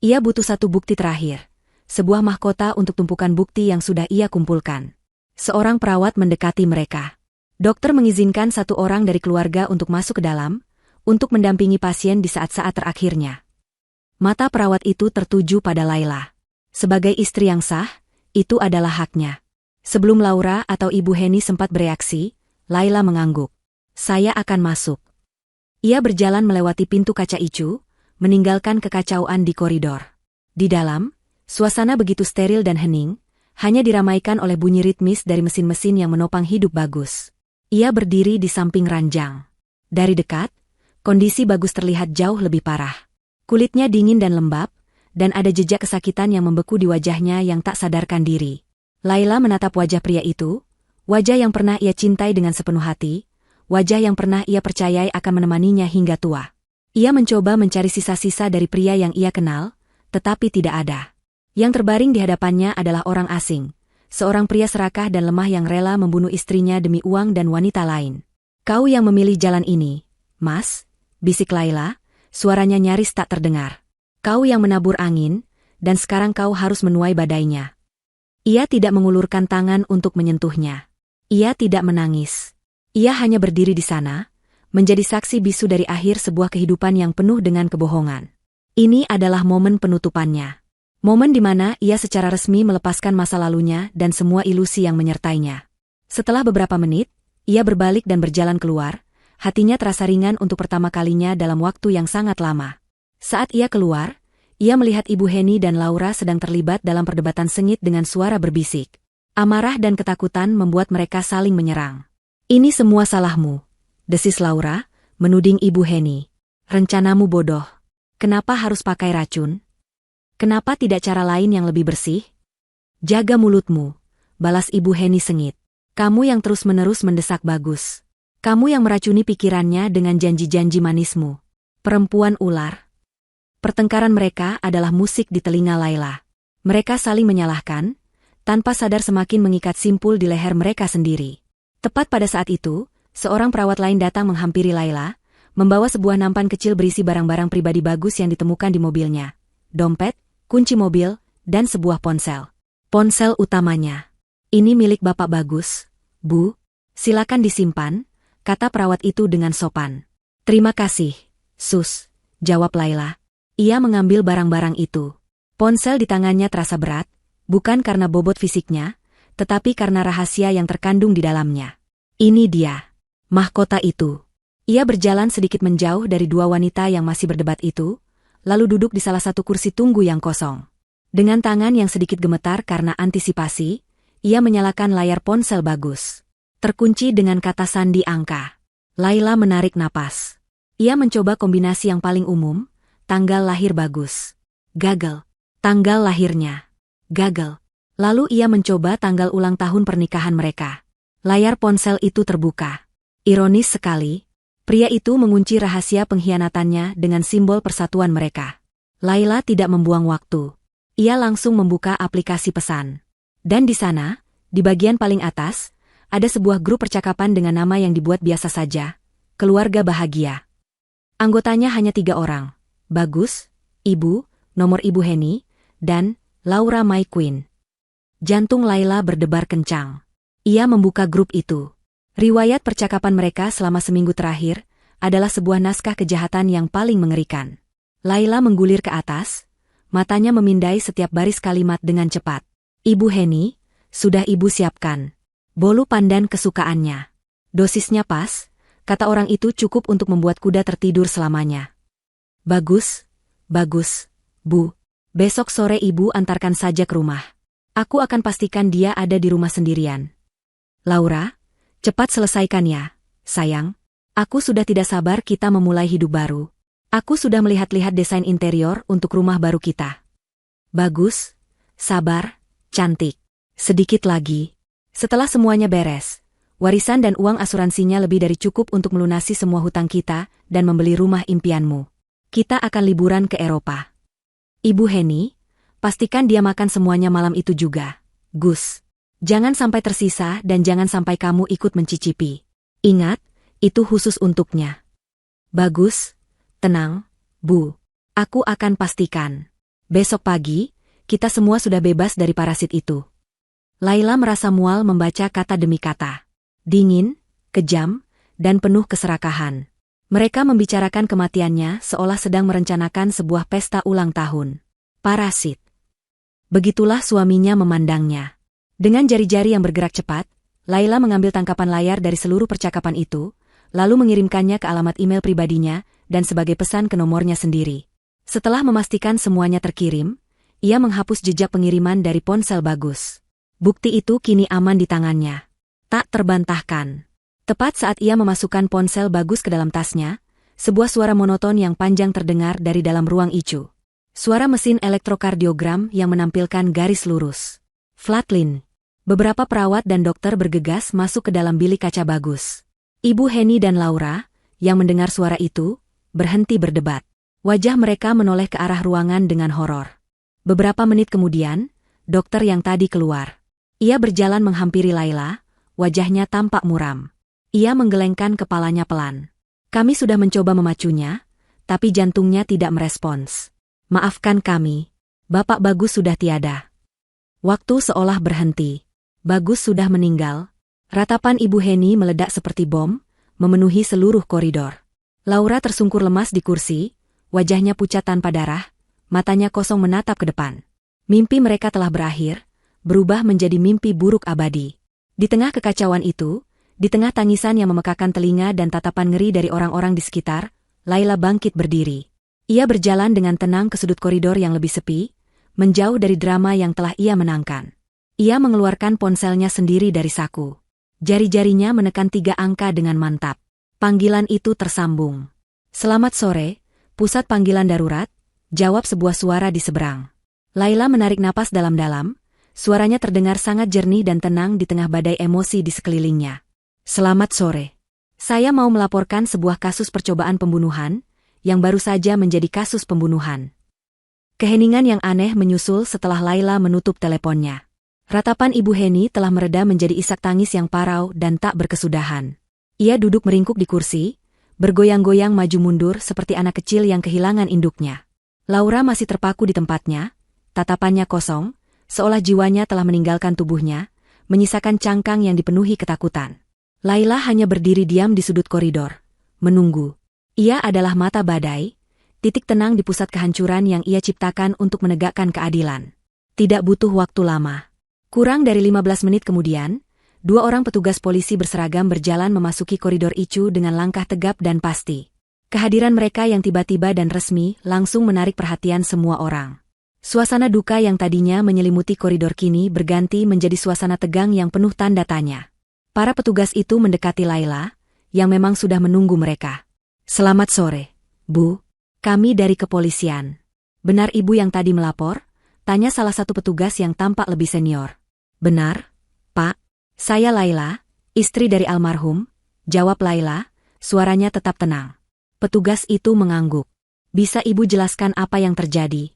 Ia butuh satu bukti terakhir. Sebuah mahkota untuk tumpukan bukti yang sudah ia kumpulkan. Seorang perawat mendekati mereka. Dokter mengizinkan satu orang dari keluarga untuk masuk ke dalam, untuk mendampingi pasien di saat-saat terakhirnya. Mata perawat itu tertuju pada Laila. Sebagai istri yang sah, itu adalah haknya. Sebelum Laura atau Ibu Heni sempat bereaksi, Laila mengangguk. Saya akan masuk. Ia berjalan melewati pintu kaca icu, meninggalkan kekacauan di koridor. Di dalam, suasana begitu steril dan hening, hanya diramaikan oleh bunyi ritmis dari mesin-mesin yang menopang hidup Bagus. Ia berdiri di samping ranjang. Dari dekat, kondisi Bagus terlihat jauh lebih parah. Kulitnya dingin dan lembab, dan ada jejak kesakitan yang membeku di wajahnya yang tak sadarkan diri. Laila menatap wajah pria itu, wajah yang pernah ia cintai dengan sepenuh hati, wajah yang pernah ia percayai akan menemaninya hingga tua. Ia mencoba mencari sisa-sisa dari pria yang ia kenal, tetapi tidak ada. Yang terbaring di hadapannya adalah orang asing, seorang pria serakah dan lemah yang rela membunuh istrinya demi uang dan wanita lain. Kau yang memilih jalan ini, Mas, bisik Laila, suaranya nyaris tak terdengar. Kau yang menabur angin, dan sekarang kau harus menuai badainya. Ia tidak mengulurkan tangan untuk menyentuhnya. Ia tidak menangis. Ia hanya berdiri di sana, menjadi saksi bisu dari akhir sebuah kehidupan yang penuh dengan kebohongan. Ini adalah momen penutupannya. Momen di mana ia secara resmi melepaskan masa lalunya dan semua ilusi yang menyertainya. Setelah beberapa menit, ia berbalik dan berjalan keluar, hatinya terasa ringan untuk pertama kalinya dalam waktu yang sangat lama. Saat ia keluar, ia melihat Ibu Heni dan Laura sedang terlibat dalam perdebatan sengit dengan suara berbisik. Amarah dan ketakutan membuat mereka saling menyerang. Ini semua salahmu, desis Laura, menuding Ibu Heni. Rencanamu bodoh. Kenapa harus pakai racun? Kenapa tidak cara lain yang lebih bersih? Jaga mulutmu, balas Ibu Heni sengit. Kamu yang terus-menerus mendesak Bagus. Kamu yang meracuni pikirannya dengan janji-janji manismu. Perempuan ular. Pertengkaran mereka adalah musik di telinga Laila. Mereka saling menyalahkan, tanpa sadar semakin mengikat simpul di leher mereka sendiri. Tepat pada saat itu, seorang perawat lain datang menghampiri Laila, membawa sebuah nampan kecil berisi barang-barang pribadi Bagus yang ditemukan di mobilnya. Dompet, kunci mobil, dan sebuah ponsel. Ponsel utamanya. Ini milik Bapak Bagus, Bu. Silakan disimpan, kata perawat itu dengan sopan. Terima kasih, Sus, jawab Laila. Ia mengambil barang-barang itu. Ponsel di tangannya terasa berat, bukan karena bobot fisiknya, tetapi karena rahasia yang terkandung di dalamnya. Ini dia, mahkota itu. Ia berjalan sedikit menjauh dari dua wanita yang masih berdebat itu, lalu duduk di salah satu kursi tunggu yang kosong. Dengan tangan yang sedikit gemetar karena antisipasi, ia menyalakan layar ponsel Bagus. Terkunci dengan kata sandi angka. Laila menarik napas. Ia mencoba kombinasi yang paling umum, tanggal lahir Bagus. Gagal. Tanggal lahirnya. Gagal. Lalu ia mencoba tanggal ulang tahun pernikahan mereka. Layar ponsel itu terbuka. Ironis sekali, pria itu mengunci rahasia pengkhianatannya dengan simbol persatuan mereka. Laila tidak membuang waktu. Ia langsung membuka aplikasi pesan. Dan di sana, di bagian paling atas, ada sebuah grup percakapan dengan nama yang dibuat biasa saja, Keluarga Bahagia. Anggotanya hanya 3 orang, Bagus, Ibu, nomor Ibu Heni, dan Laura My Queen. Jantung Laila berdebar kencang. Ia membuka grup itu. Riwayat percakapan mereka selama seminggu terakhir adalah sebuah naskah kejahatan yang paling mengerikan. Laila menggulir ke atas, matanya memindai setiap baris kalimat dengan cepat. Ibu Heni, sudah Ibu siapkan bolu pandan kesukaannya. Dosisnya pas, kata orang itu cukup untuk membuat kuda tertidur selamanya. Bagus, bagus, Bu. Besok sore Ibu antarkan saja ke rumah. Aku akan pastikan dia ada di rumah sendirian. Laura, cepat selesaikan ya, sayang. Aku sudah tidak sabar kita memulai hidup baru. Aku sudah melihat-lihat desain interior untuk rumah baru kita. Bagus, sabar, cantik. Sedikit lagi. Setelah semuanya beres, warisan dan uang asuransinya lebih dari cukup untuk melunasi semua hutang kita dan membeli rumah impianmu. Kita akan liburan ke Eropa. Ibu Heni, pastikan dia makan semuanya malam itu juga. Gus, jangan sampai tersisa dan jangan sampai kamu ikut mencicipi. Ingat, itu khusus untuknya. Bagus, tenang, Bu. Aku akan pastikan. Besok pagi, kita semua sudah bebas dari parasit itu. Laila merasa mual membaca kata demi kata. Dingin, kejam, dan penuh keserakahan. Mereka membicarakan kematiannya seolah sedang merencanakan sebuah pesta ulang tahun. Parasit. Begitulah suaminya memandangnya. Dengan jari-jari yang bergerak cepat, Laila mengambil tangkapan layar dari seluruh percakapan itu, lalu mengirimkannya ke alamat email pribadinya dan sebagai pesan ke nomornya sendiri. Setelah memastikan semuanya terkirim, ia menghapus jejak pengiriman dari ponsel Bagus. Bukti itu kini aman di tangannya. Tak terbantahkan. Tepat saat ia memasukkan ponsel Bagus ke dalam tasnya, sebuah suara monoton yang panjang terdengar dari dalam ruang ICU. Suara mesin elektrokardiogram yang menampilkan garis lurus. Flatline. Beberapa perawat dan dokter bergegas masuk ke dalam bilik kaca Bagus. Ibu Heni dan Laura, yang mendengar suara itu, berhenti berdebat. Wajah mereka menoleh ke arah ruangan dengan horor. Beberapa menit kemudian, dokter yang tadi keluar. Ia berjalan menghampiri Laila, wajahnya tampak muram. Ia menggelengkan kepalanya pelan. Kami sudah mencoba memacunya, tapi jantungnya tidak merespons. Maafkan kami, Bapak Bagus sudah tiada. Waktu seolah berhenti. Bagus sudah meninggal. Ratapan Ibu Heni meledak seperti bom, memenuhi seluruh koridor. Laura tersungkur lemas di kursi, wajahnya pucat tanpa darah, matanya kosong menatap ke depan. Mimpi mereka telah berakhir, berubah menjadi mimpi buruk abadi. Di tengah kekacauan itu, di tengah tangisan yang memekakan telinga dan tatapan ngeri dari orang-orang di sekitar, Laila bangkit berdiri. Ia berjalan dengan tenang ke sudut koridor yang lebih sepi, menjauh dari drama yang telah ia menangkan. Ia mengeluarkan ponselnya sendiri dari saku. Jari-jarinya menekan 3 angka dengan mantap. Panggilan itu tersambung. Selamat sore, pusat panggilan darurat, jawab sebuah suara di seberang. Laila menarik napas dalam-dalam, suaranya terdengar sangat jernih dan tenang di tengah badai emosi di sekelilingnya. Selamat sore. Saya mau melaporkan sebuah kasus percobaan pembunuhan, yang baru saja menjadi kasus pembunuhan. Keheningan yang aneh menyusul setelah Laila menutup teleponnya. Ratapan Ibu Heni telah mereda menjadi isak tangis yang parau dan tak berkesudahan. Ia duduk meringkuk di kursi, bergoyang-goyang maju mundur seperti anak kecil yang kehilangan induknya. Laura masih terpaku di tempatnya, tatapannya kosong, seolah jiwanya telah meninggalkan tubuhnya, menyisakan cangkang yang dipenuhi ketakutan. Laila hanya berdiri diam di sudut koridor, menunggu. Ia adalah mata badai, titik tenang di pusat kehancuran yang ia ciptakan untuk menegakkan keadilan. Tidak butuh waktu lama. Kurang dari 15 menit kemudian, 2 orang petugas polisi berseragam berjalan memasuki koridor ICU dengan langkah tegap dan pasti. Kehadiran mereka yang tiba-tiba dan resmi langsung menarik perhatian semua orang. Suasana duka yang tadinya menyelimuti koridor kini berganti menjadi suasana tegang yang penuh tanda tanya. Para petugas itu mendekati Laila, yang memang sudah menunggu mereka. Selamat sore, Bu. Kami dari kepolisian. Benar Ibu yang tadi melapor? Tanya salah satu petugas yang tampak lebih senior. Benar, Pak. Saya Laila, istri dari almarhum. Jawab Laila, suaranya tetap tenang. Petugas itu mengangguk. Bisa ibu jelaskan apa yang terjadi?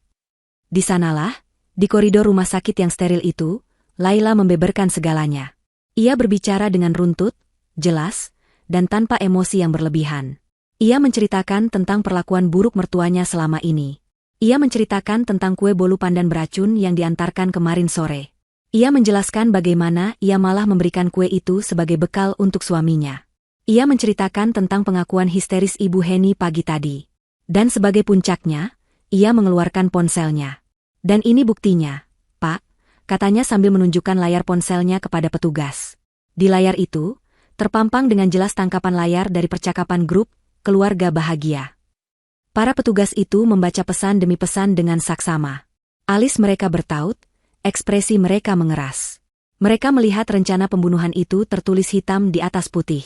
Di sanalah, di koridor rumah sakit yang steril itu, Laila membeberkan segalanya. Ia berbicara dengan runtut, jelas, dan tanpa emosi yang berlebihan. Ia menceritakan tentang perlakuan buruk mertuanya selama ini. Ia menceritakan tentang kue bolu pandan beracun yang diantarkan kemarin sore. Ia menjelaskan bagaimana ia malah memberikan kue itu sebagai bekal untuk suaminya. Ia menceritakan tentang pengakuan histeris Ibu Heni pagi tadi. Dan sebagai puncaknya, ia mengeluarkan ponselnya. Dan ini buktinya, Pak, katanya sambil menunjukkan layar ponselnya kepada petugas. Di layar itu, terpampang dengan jelas tangkapan layar dari percakapan grup keluarga bahagia. Para petugas itu membaca pesan demi pesan dengan saksama. Alis mereka bertaut, ekspresi mereka mengeras. Mereka melihat rencana pembunuhan itu tertulis hitam di atas putih.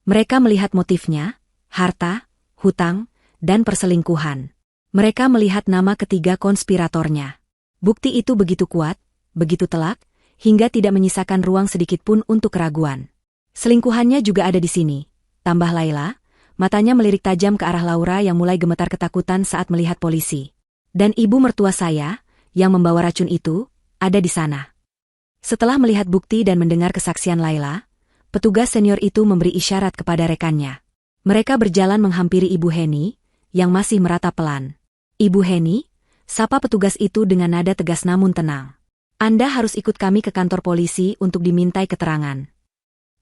Mereka melihat motifnya, harta, hutang, dan perselingkuhan. Mereka melihat nama ketiga konspiratornya. Bukti itu begitu kuat, begitu telak, hingga tidak menyisakan ruang sedikitpun untuk keraguan. Selingkuhannya juga ada di sini, tambah Laila, matanya melirik tajam ke arah Laura yang mulai gemetar ketakutan saat melihat polisi. Dan ibu mertua saya, yang membawa racun itu, ada di sana. Setelah melihat bukti dan mendengar kesaksian Laila, petugas senior itu memberi isyarat kepada rekannya. Mereka berjalan menghampiri Ibu Heni, yang masih meratap pelan. Ibu Heni, sapa petugas itu dengan nada tegas namun tenang. Anda harus ikut kami ke kantor polisi untuk dimintai keterangan.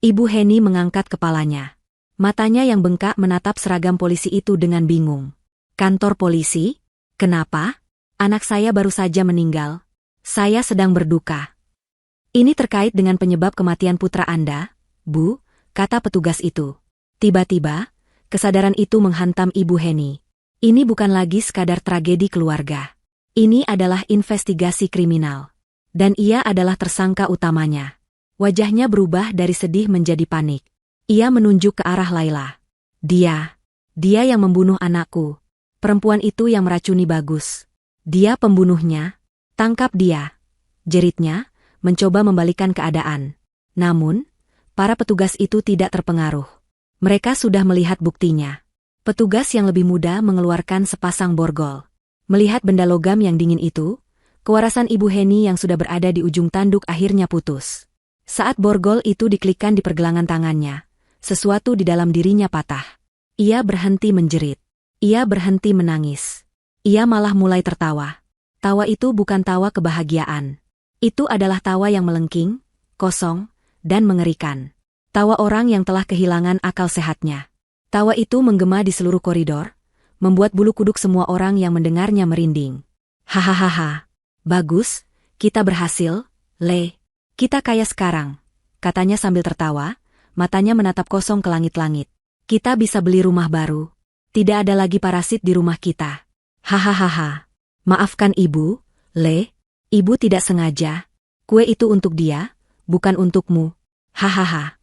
Ibu Heni mengangkat kepalanya. Matanya yang bengkak menatap seragam polisi itu dengan bingung. Kantor polisi? Kenapa? Anak saya baru saja meninggal. Saya sedang berduka. Ini terkait dengan penyebab kematian putra Anda, Bu, kata petugas itu. Tiba-tiba, kesadaran itu menghantam Ibu Heni. Ini bukan lagi sekadar tragedi keluarga. Ini adalah investigasi kriminal. Dan ia adalah tersangka utamanya. Wajahnya berubah dari sedih menjadi panik. Ia menunjuk ke arah Laila. Dia yang membunuh anakku. Perempuan itu yang meracuni Bagus. Dia pembunuhnya. Tangkap dia. Jeritnya, mencoba membalikan keadaan. Namun, para petugas itu tidak terpengaruh. Mereka sudah melihat buktinya. Petugas yang lebih muda mengeluarkan sepasang borgol. Melihat benda logam yang dingin itu, kewarasan Ibu Heni yang sudah berada di ujung tanduk akhirnya putus. Saat borgol itu diklikkan di pergelangan tangannya, sesuatu di dalam dirinya patah. Ia berhenti menjerit. Ia berhenti menangis. Ia malah mulai tertawa. Tawa itu bukan tawa kebahagiaan. Itu adalah tawa yang melengking, kosong, dan mengerikan. Tawa orang yang telah kehilangan akal sehatnya. Tawa itu menggema di seluruh koridor, membuat bulu kuduk semua orang yang mendengarnya merinding. Hahaha, bagus, kita berhasil, Le. Kita kaya sekarang, katanya sambil tertawa, matanya menatap kosong ke langit-langit. Kita bisa beli rumah baru. Tidak ada lagi parasit di rumah kita. Hahaha. Maafkan Ibu, Le. Ibu tidak sengaja. Kue itu untuk dia, bukan untukmu. Hahaha.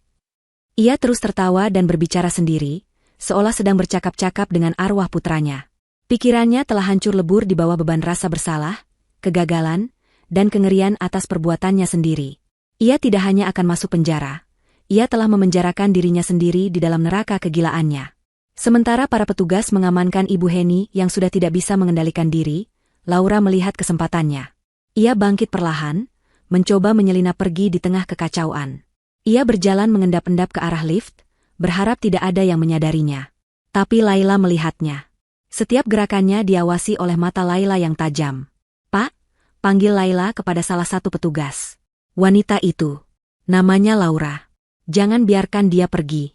Ia terus tertawa dan berbicara sendiri, seolah sedang bercakap-cakap dengan arwah putranya. Pikirannya telah hancur lebur di bawah beban rasa bersalah, kegagalan, dan kengerian atas perbuatannya sendiri. Ia tidak hanya akan masuk penjara, ia telah memenjarakan dirinya sendiri di dalam neraka kegilaannya. Sementara para petugas mengamankan Ibu Heni yang sudah tidak bisa mengendalikan diri, Laura melihat kesempatannya. Ia bangkit perlahan, mencoba menyelinap pergi di tengah kekacauan. Ia berjalan mengendap-endap ke arah lift, berharap tidak ada yang menyadarinya. Tapi Laila melihatnya. Setiap gerakannya diawasi oleh mata Laila yang tajam. Pak, panggil Laila kepada salah satu petugas. Wanita itu. Namanya Laura. Jangan biarkan dia pergi.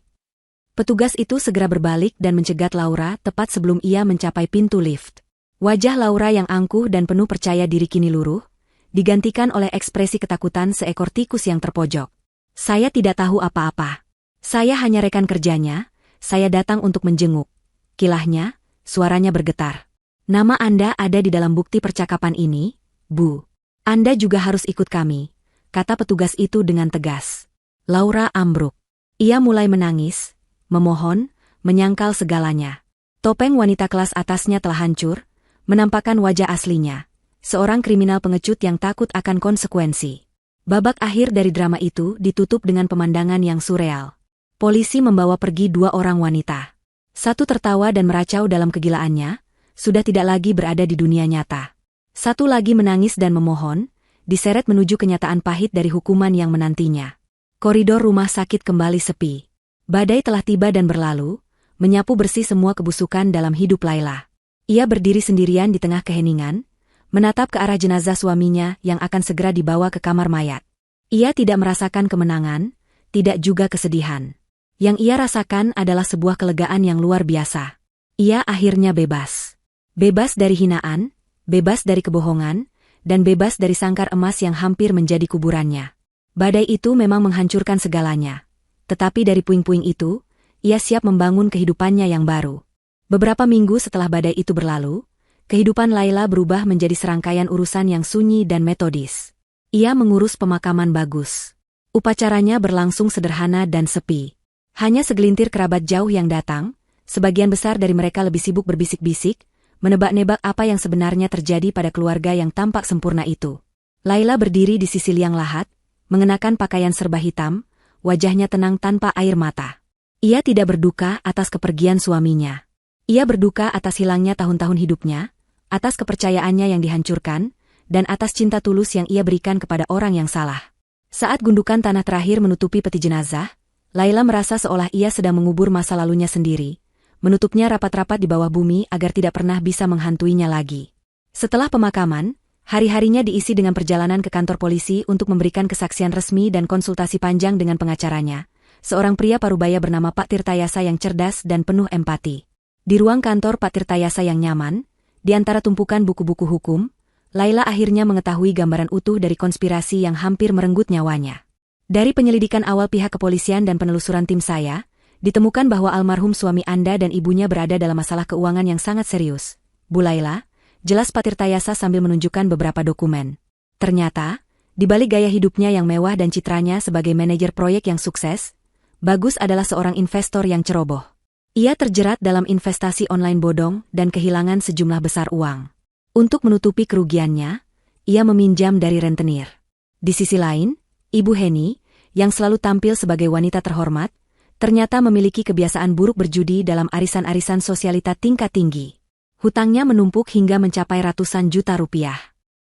Petugas itu segera berbalik dan mencegat Laura tepat sebelum ia mencapai pintu lift. Wajah Laura yang angkuh dan penuh percaya diri kini luruh, digantikan oleh ekspresi ketakutan seekor tikus yang terpojok. Saya tidak tahu apa-apa. Saya hanya rekan kerjanya, saya datang untuk menjenguk. Kilahnya, suaranya bergetar. Nama Anda ada di dalam bukti percakapan ini, Bu. Anda juga harus ikut kami, kata petugas itu dengan tegas. Laura ambruk. Ia mulai menangis, memohon, menyangkal segalanya. Topeng wanita kelas atasnya telah hancur, menampakkan wajah aslinya. Seorang kriminal pengecut yang takut akan konsekuensi. Babak akhir dari drama itu ditutup dengan pemandangan yang surreal. Polisi membawa pergi dua orang wanita. Satu tertawa dan meracau dalam kegilaannya, sudah tidak lagi berada di dunia nyata. Satu lagi menangis dan memohon, diseret menuju kenyataan pahit dari hukuman yang menantinya. Koridor rumah sakit kembali sepi. Badai telah tiba dan berlalu, menyapu bersih semua kebusukan dalam hidup Laila. Ia berdiri sendirian di tengah keheningan, menatap ke arah jenazah suaminya yang akan segera dibawa ke kamar mayat. Ia tidak merasakan kemenangan, tidak juga kesedihan. Yang ia rasakan adalah sebuah kelegaan yang luar biasa. Ia akhirnya bebas. Bebas dari hinaan, bebas dari kebohongan, dan bebas dari sangkar emas yang hampir menjadi kuburannya. Badai itu memang menghancurkan segalanya. Tetapi dari puing-puing itu, ia siap membangun kehidupannya yang baru. Beberapa minggu setelah badai itu berlalu, kehidupan Laila berubah menjadi serangkaian urusan yang sunyi dan metodis. Ia mengurus pemakaman bagus. Upacaranya berlangsung sederhana dan sepi. Hanya segelintir kerabat jauh yang datang, sebagian besar dari mereka lebih sibuk berbisik-bisik, menebak-nebak apa yang sebenarnya terjadi pada keluarga yang tampak sempurna itu. Laila berdiri di sisi liang lahat, mengenakan pakaian serba hitam, wajahnya tenang tanpa air mata. Ia tidak berduka atas kepergian suaminya. Ia berduka atas hilangnya tahun-tahun hidupnya, atas kepercayaannya yang dihancurkan, dan atas cinta tulus yang ia berikan kepada orang yang salah. Saat gundukan tanah terakhir menutupi peti jenazah, Laila merasa seolah ia sedang mengubur masa lalunya sendiri, menutupnya rapat-rapat di bawah bumi agar tidak pernah bisa menghantuinya lagi. Setelah pemakaman, hari-harinya diisi dengan perjalanan ke kantor polisi untuk memberikan kesaksian resmi dan konsultasi panjang dengan pengacaranya, seorang pria parubaya bernama Pak Tirtayasa yang cerdas dan penuh empati. Di ruang kantor Pak Tirtayasa yang nyaman, di antara tumpukan buku-buku hukum, Laila akhirnya mengetahui gambaran utuh dari konspirasi yang hampir merenggut nyawanya. Dari penyelidikan awal pihak kepolisian dan penelusuran tim saya, ditemukan bahwa almarhum suami Anda dan ibunya berada dalam masalah keuangan yang sangat serius. Bu Laila, jelas Pak Tirtayasa sambil menunjukkan beberapa dokumen. Ternyata, di balik gaya hidupnya yang mewah dan citranya sebagai manajer proyek yang sukses, Bagus adalah seorang investor yang ceroboh. Ia terjerat dalam investasi online bodong dan kehilangan sejumlah besar uang. Untuk menutupi kerugiannya, ia meminjam dari rentenir. Di sisi lain, Ibu Heni, yang selalu tampil sebagai wanita terhormat, ternyata memiliki kebiasaan buruk berjudi dalam arisan-arisan sosialita tingkat tinggi. Hutangnya menumpuk hingga mencapai ratusan juta rupiah.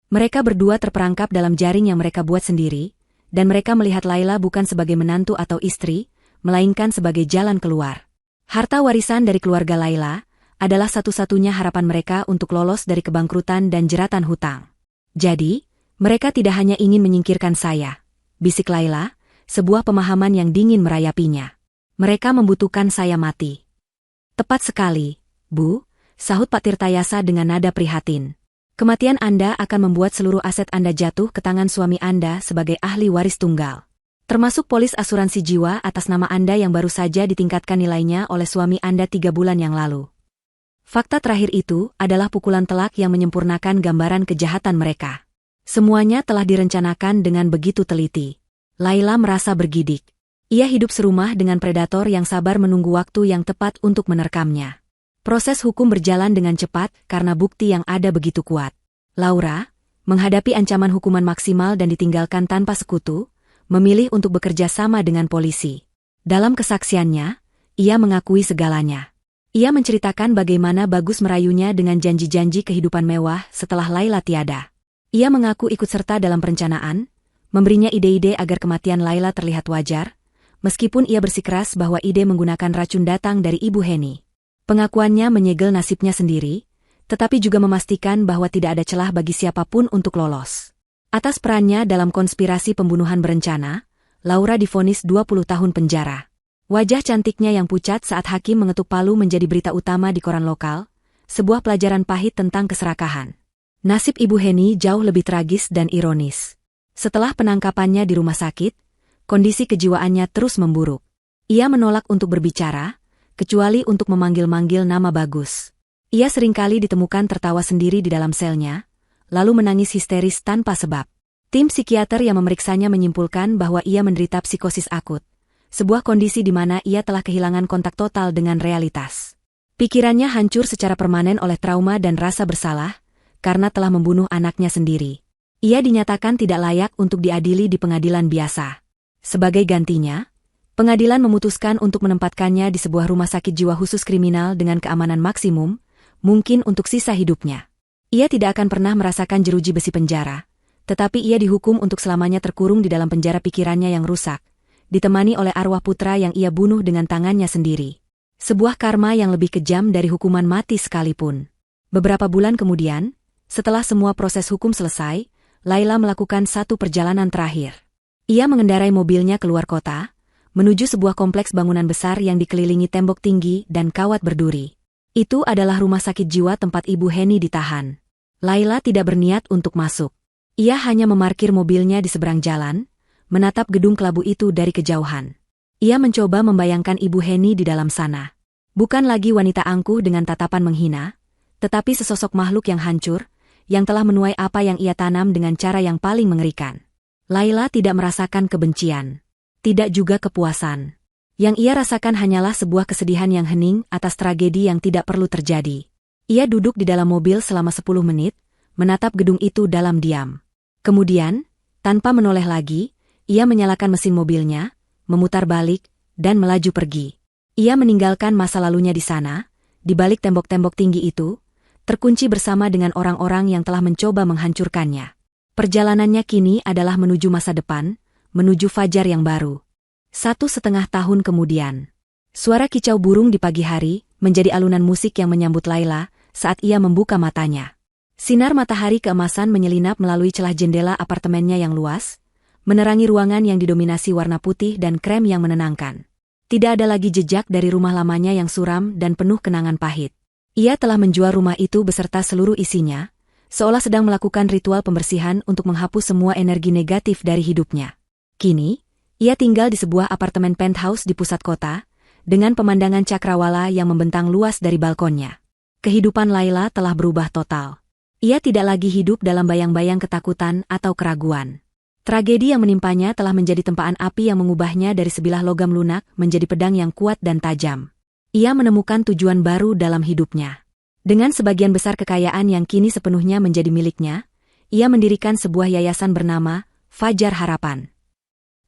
Mereka berdua terperangkap dalam jaring yang mereka buat sendiri, dan mereka melihat Laila bukan sebagai menantu atau istri, melainkan sebagai jalan keluar. Harta warisan dari keluarga Laila adalah satu-satunya harapan mereka untuk lolos dari kebangkrutan dan jeratan hutang. Jadi, mereka tidak hanya ingin menyingkirkan saya, bisik Laila, sebuah pemahaman yang dingin merayapinya. Mereka membutuhkan saya mati. Tepat sekali, Bu, sahut Pak Tirtayasa dengan nada prihatin. Kematian Anda akan membuat seluruh aset Anda jatuh ke tangan suami Anda sebagai ahli waris tunggal. Termasuk polis asuransi jiwa atas nama Anda yang baru saja ditingkatkan nilainya oleh suami Anda 3 bulan yang lalu. Fakta terakhir itu adalah pukulan telak yang menyempurnakan gambaran kejahatan mereka. Semuanya telah direncanakan dengan begitu teliti. Laila merasa bergidik. Ia hidup serumah dengan predator yang sabar menunggu waktu yang tepat untuk menerkamnya. Proses hukum berjalan dengan cepat karena bukti yang ada begitu kuat. Laura, menghadapi ancaman hukuman maksimal dan ditinggalkan tanpa sekutu, memilih untuk bekerja sama dengan polisi. Dalam kesaksiannya, ia mengakui segalanya. Ia menceritakan bagaimana Bagus merayunya dengan janji-janji kehidupan mewah setelah Laila tiada. Ia mengaku ikut serta dalam perencanaan, memberinya ide-ide agar kematian Laila terlihat wajar, meskipun ia bersikeras bahwa ide menggunakan racun datang dari Ibu Heni. Pengakuannya menyegel nasibnya sendiri, tetapi juga memastikan bahwa tidak ada celah bagi siapapun untuk lolos. Atas perannya dalam konspirasi pembunuhan berencana, Laura divonis 20 tahun penjara. Wajah cantiknya yang pucat saat hakim mengetuk palu menjadi berita utama di koran lokal, sebuah pelajaran pahit tentang keserakahan. Nasib Ibu Heni jauh lebih tragis dan ironis. Setelah penangkapannya di rumah sakit, kondisi kejiwaannya terus memburuk. Ia menolak untuk berbicara, kecuali untuk memanggil-manggil nama Bagus. Ia seringkali ditemukan tertawa sendiri di dalam selnya, lalu menangis histeris tanpa sebab. Tim psikiater yang memeriksanya menyimpulkan bahwa ia menderita psikosis akut, sebuah kondisi di mana ia telah kehilangan kontak total dengan realitas. Pikirannya hancur secara permanen oleh trauma dan rasa bersalah, karena telah membunuh anaknya sendiri. Ia dinyatakan tidak layak untuk diadili di pengadilan biasa. Sebagai gantinya, pengadilan memutuskan untuk menempatkannya di sebuah rumah sakit jiwa khusus kriminal dengan keamanan maksimum, mungkin untuk sisa hidupnya. Ia tidak akan pernah merasakan jeruji besi penjara, tetapi ia dihukum untuk selamanya terkurung di dalam penjara pikirannya yang rusak, ditemani oleh arwah putra yang ia bunuh dengan tangannya sendiri. Sebuah karma yang lebih kejam dari hukuman mati sekalipun. Beberapa bulan kemudian, setelah semua proses hukum selesai, Laila melakukan satu perjalanan terakhir. Ia mengendarai mobilnya keluar kota, menuju sebuah kompleks bangunan besar yang dikelilingi tembok tinggi dan kawat berduri. Itu adalah rumah sakit jiwa tempat Ibu Heni ditahan. Laila tidak berniat untuk masuk. Ia hanya memarkir mobilnya di seberang jalan, menatap gedung kelabu itu dari kejauhan. Ia mencoba membayangkan Ibu Heni di dalam sana. Bukan lagi wanita angkuh dengan tatapan menghina, tetapi sesosok makhluk yang hancur, yang telah menuai apa yang ia tanam dengan cara yang paling mengerikan. Laila tidak merasakan kebencian. Tidak juga kepuasan. Yang ia rasakan hanyalah sebuah kesedihan yang hening atas tragedi yang tidak perlu terjadi. Ia duduk di dalam mobil selama 10 menit, menatap gedung itu dalam diam. Kemudian, tanpa menoleh lagi, ia menyalakan mesin mobilnya, memutar balik, dan melaju pergi. Ia meninggalkan masa lalunya di sana, di balik tembok-tembok tinggi itu, terkunci bersama dengan orang-orang yang telah mencoba menghancurkannya. Perjalanannya kini adalah menuju masa depan, menuju fajar yang baru. 1,5 tahun kemudian, suara kicau burung di pagi hari menjadi alunan musik yang menyambut Laila saat ia membuka matanya. Sinar matahari keemasan menyelinap melalui celah jendela apartemennya yang luas, menerangi ruangan yang didominasi warna putih dan krem yang menenangkan. Tidak ada lagi jejak dari rumah lamanya yang suram dan penuh kenangan pahit. Ia telah menjual rumah itu beserta seluruh isinya, seolah sedang melakukan ritual pembersihan untuk menghapus semua energi negatif dari hidupnya. Kini, ia tinggal di sebuah apartemen penthouse di pusat kota, dengan pemandangan cakrawala yang membentang luas dari balkonnya. Kehidupan Laila telah berubah total. Ia tidak lagi hidup dalam bayang-bayang ketakutan atau keraguan. Tragedi yang menimpanya telah menjadi tempaan api yang mengubahnya dari sebilah logam lunak menjadi pedang yang kuat dan tajam. Ia menemukan tujuan baru dalam hidupnya. Dengan sebagian besar kekayaan yang kini sepenuhnya menjadi miliknya, ia mendirikan sebuah yayasan bernama Fajar Harapan.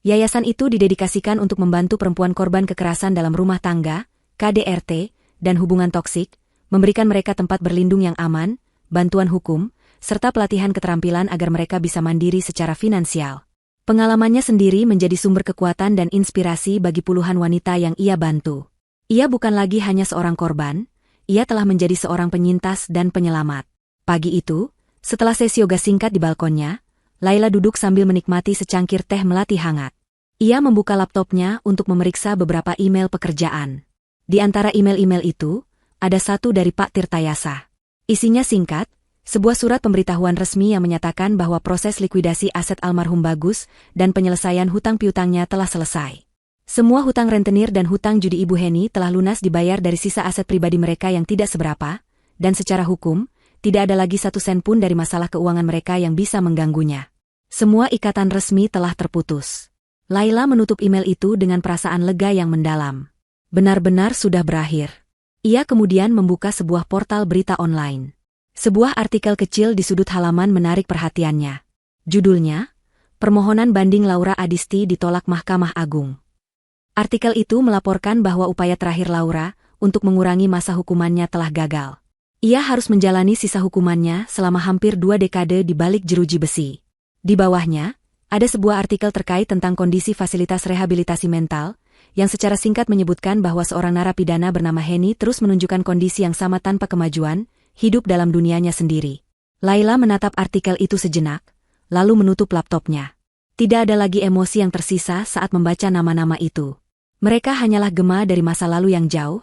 Yayasan itu didedikasikan untuk membantu perempuan korban kekerasan dalam rumah tangga, KDRT, dan hubungan toksik, memberikan mereka tempat berlindung yang aman, bantuan hukum, serta pelatihan keterampilan agar mereka bisa mandiri secara finansial. Pengalamannya sendiri menjadi sumber kekuatan dan inspirasi bagi puluhan wanita yang ia bantu. Ia bukan lagi hanya seorang korban, ia telah menjadi seorang penyintas dan penyelamat. Pagi itu, setelah sesi yoga singkat di balkonnya, Laila duduk sambil menikmati secangkir teh melati hangat. Ia membuka laptopnya untuk memeriksa beberapa email pekerjaan. Di antara email-email itu, ada satu dari Pak Tirtayasa. Isinya singkat, sebuah surat pemberitahuan resmi yang menyatakan bahwa proses likuidasi aset almarhum Bagus dan penyelesaian hutang piutangnya telah selesai. Semua hutang rentenir dan hutang judi Ibu Heni telah lunas dibayar dari sisa aset pribadi mereka yang tidak seberapa, dan secara hukum, tidak ada lagi 1 sen pun dari masalah keuangan mereka yang bisa mengganggunya. Semua ikatan resmi telah terputus. Laila menutup email itu dengan perasaan lega yang mendalam. Benar-benar sudah berakhir. Ia kemudian membuka sebuah portal berita online. Sebuah artikel kecil di sudut halaman menarik perhatiannya. Judulnya, Permohonan Banding Laura Adisti ditolak Mahkamah Agung. Artikel itu melaporkan bahwa upaya terakhir Laura untuk mengurangi masa hukumannya telah gagal. Ia harus menjalani sisa hukumannya selama hampir 2 dekade di balik jeruji besi. Di bawahnya, ada sebuah artikel terkait tentang kondisi fasilitas rehabilitasi mental, yang secara singkat menyebutkan bahwa seorang narapidana bernama Heni terus menunjukkan kondisi yang sama tanpa kemajuan, hidup dalam dunianya sendiri. Laila menatap artikel itu sejenak, lalu menutup laptopnya. Tidak ada lagi emosi yang tersisa saat membaca nama-nama itu. Mereka hanyalah gema dari masa lalu yang jauh,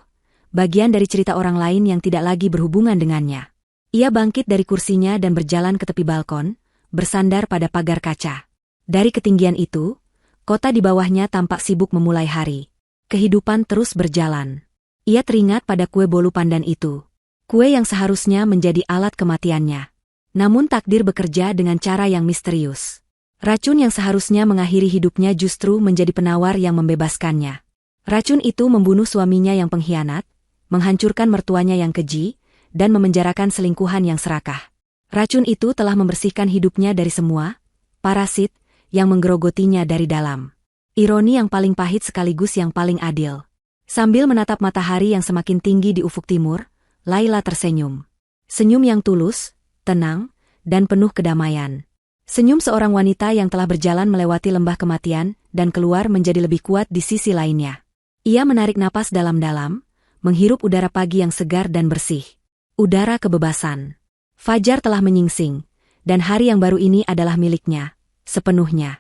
bagian dari cerita orang lain yang tidak lagi berhubungan dengannya. Ia bangkit dari kursinya dan berjalan ke tepi balkon, bersandar pada pagar kaca. Dari ketinggian itu, kota di bawahnya tampak sibuk memulai hari. Kehidupan terus berjalan. Ia teringat pada kue bolu pandan itu. Kue yang seharusnya menjadi alat kematiannya. Namun takdir bekerja dengan cara yang misterius. Racun yang seharusnya mengakhiri hidupnya justru menjadi penawar yang membebaskannya. Racun itu membunuh suaminya yang pengkhianat, menghancurkan mertuanya yang keji, dan memenjarakan selingkuhan yang serakah. Racun itu telah membersihkan hidupnya dari semua parasit yang menggerogotinya dari dalam. Ironi yang paling pahit sekaligus yang paling adil. Sambil menatap matahari yang semakin tinggi di ufuk timur, Laila tersenyum. Senyum yang tulus, tenang, dan penuh kedamaian. Senyum seorang wanita yang telah berjalan melewati lembah kematian dan keluar menjadi lebih kuat di sisi lainnya. Ia menarik napas dalam-dalam, menghirup udara pagi yang segar dan bersih. Udara kebebasan. Fajar telah menyingsing, dan hari yang baru ini adalah miliknya, sepenuhnya.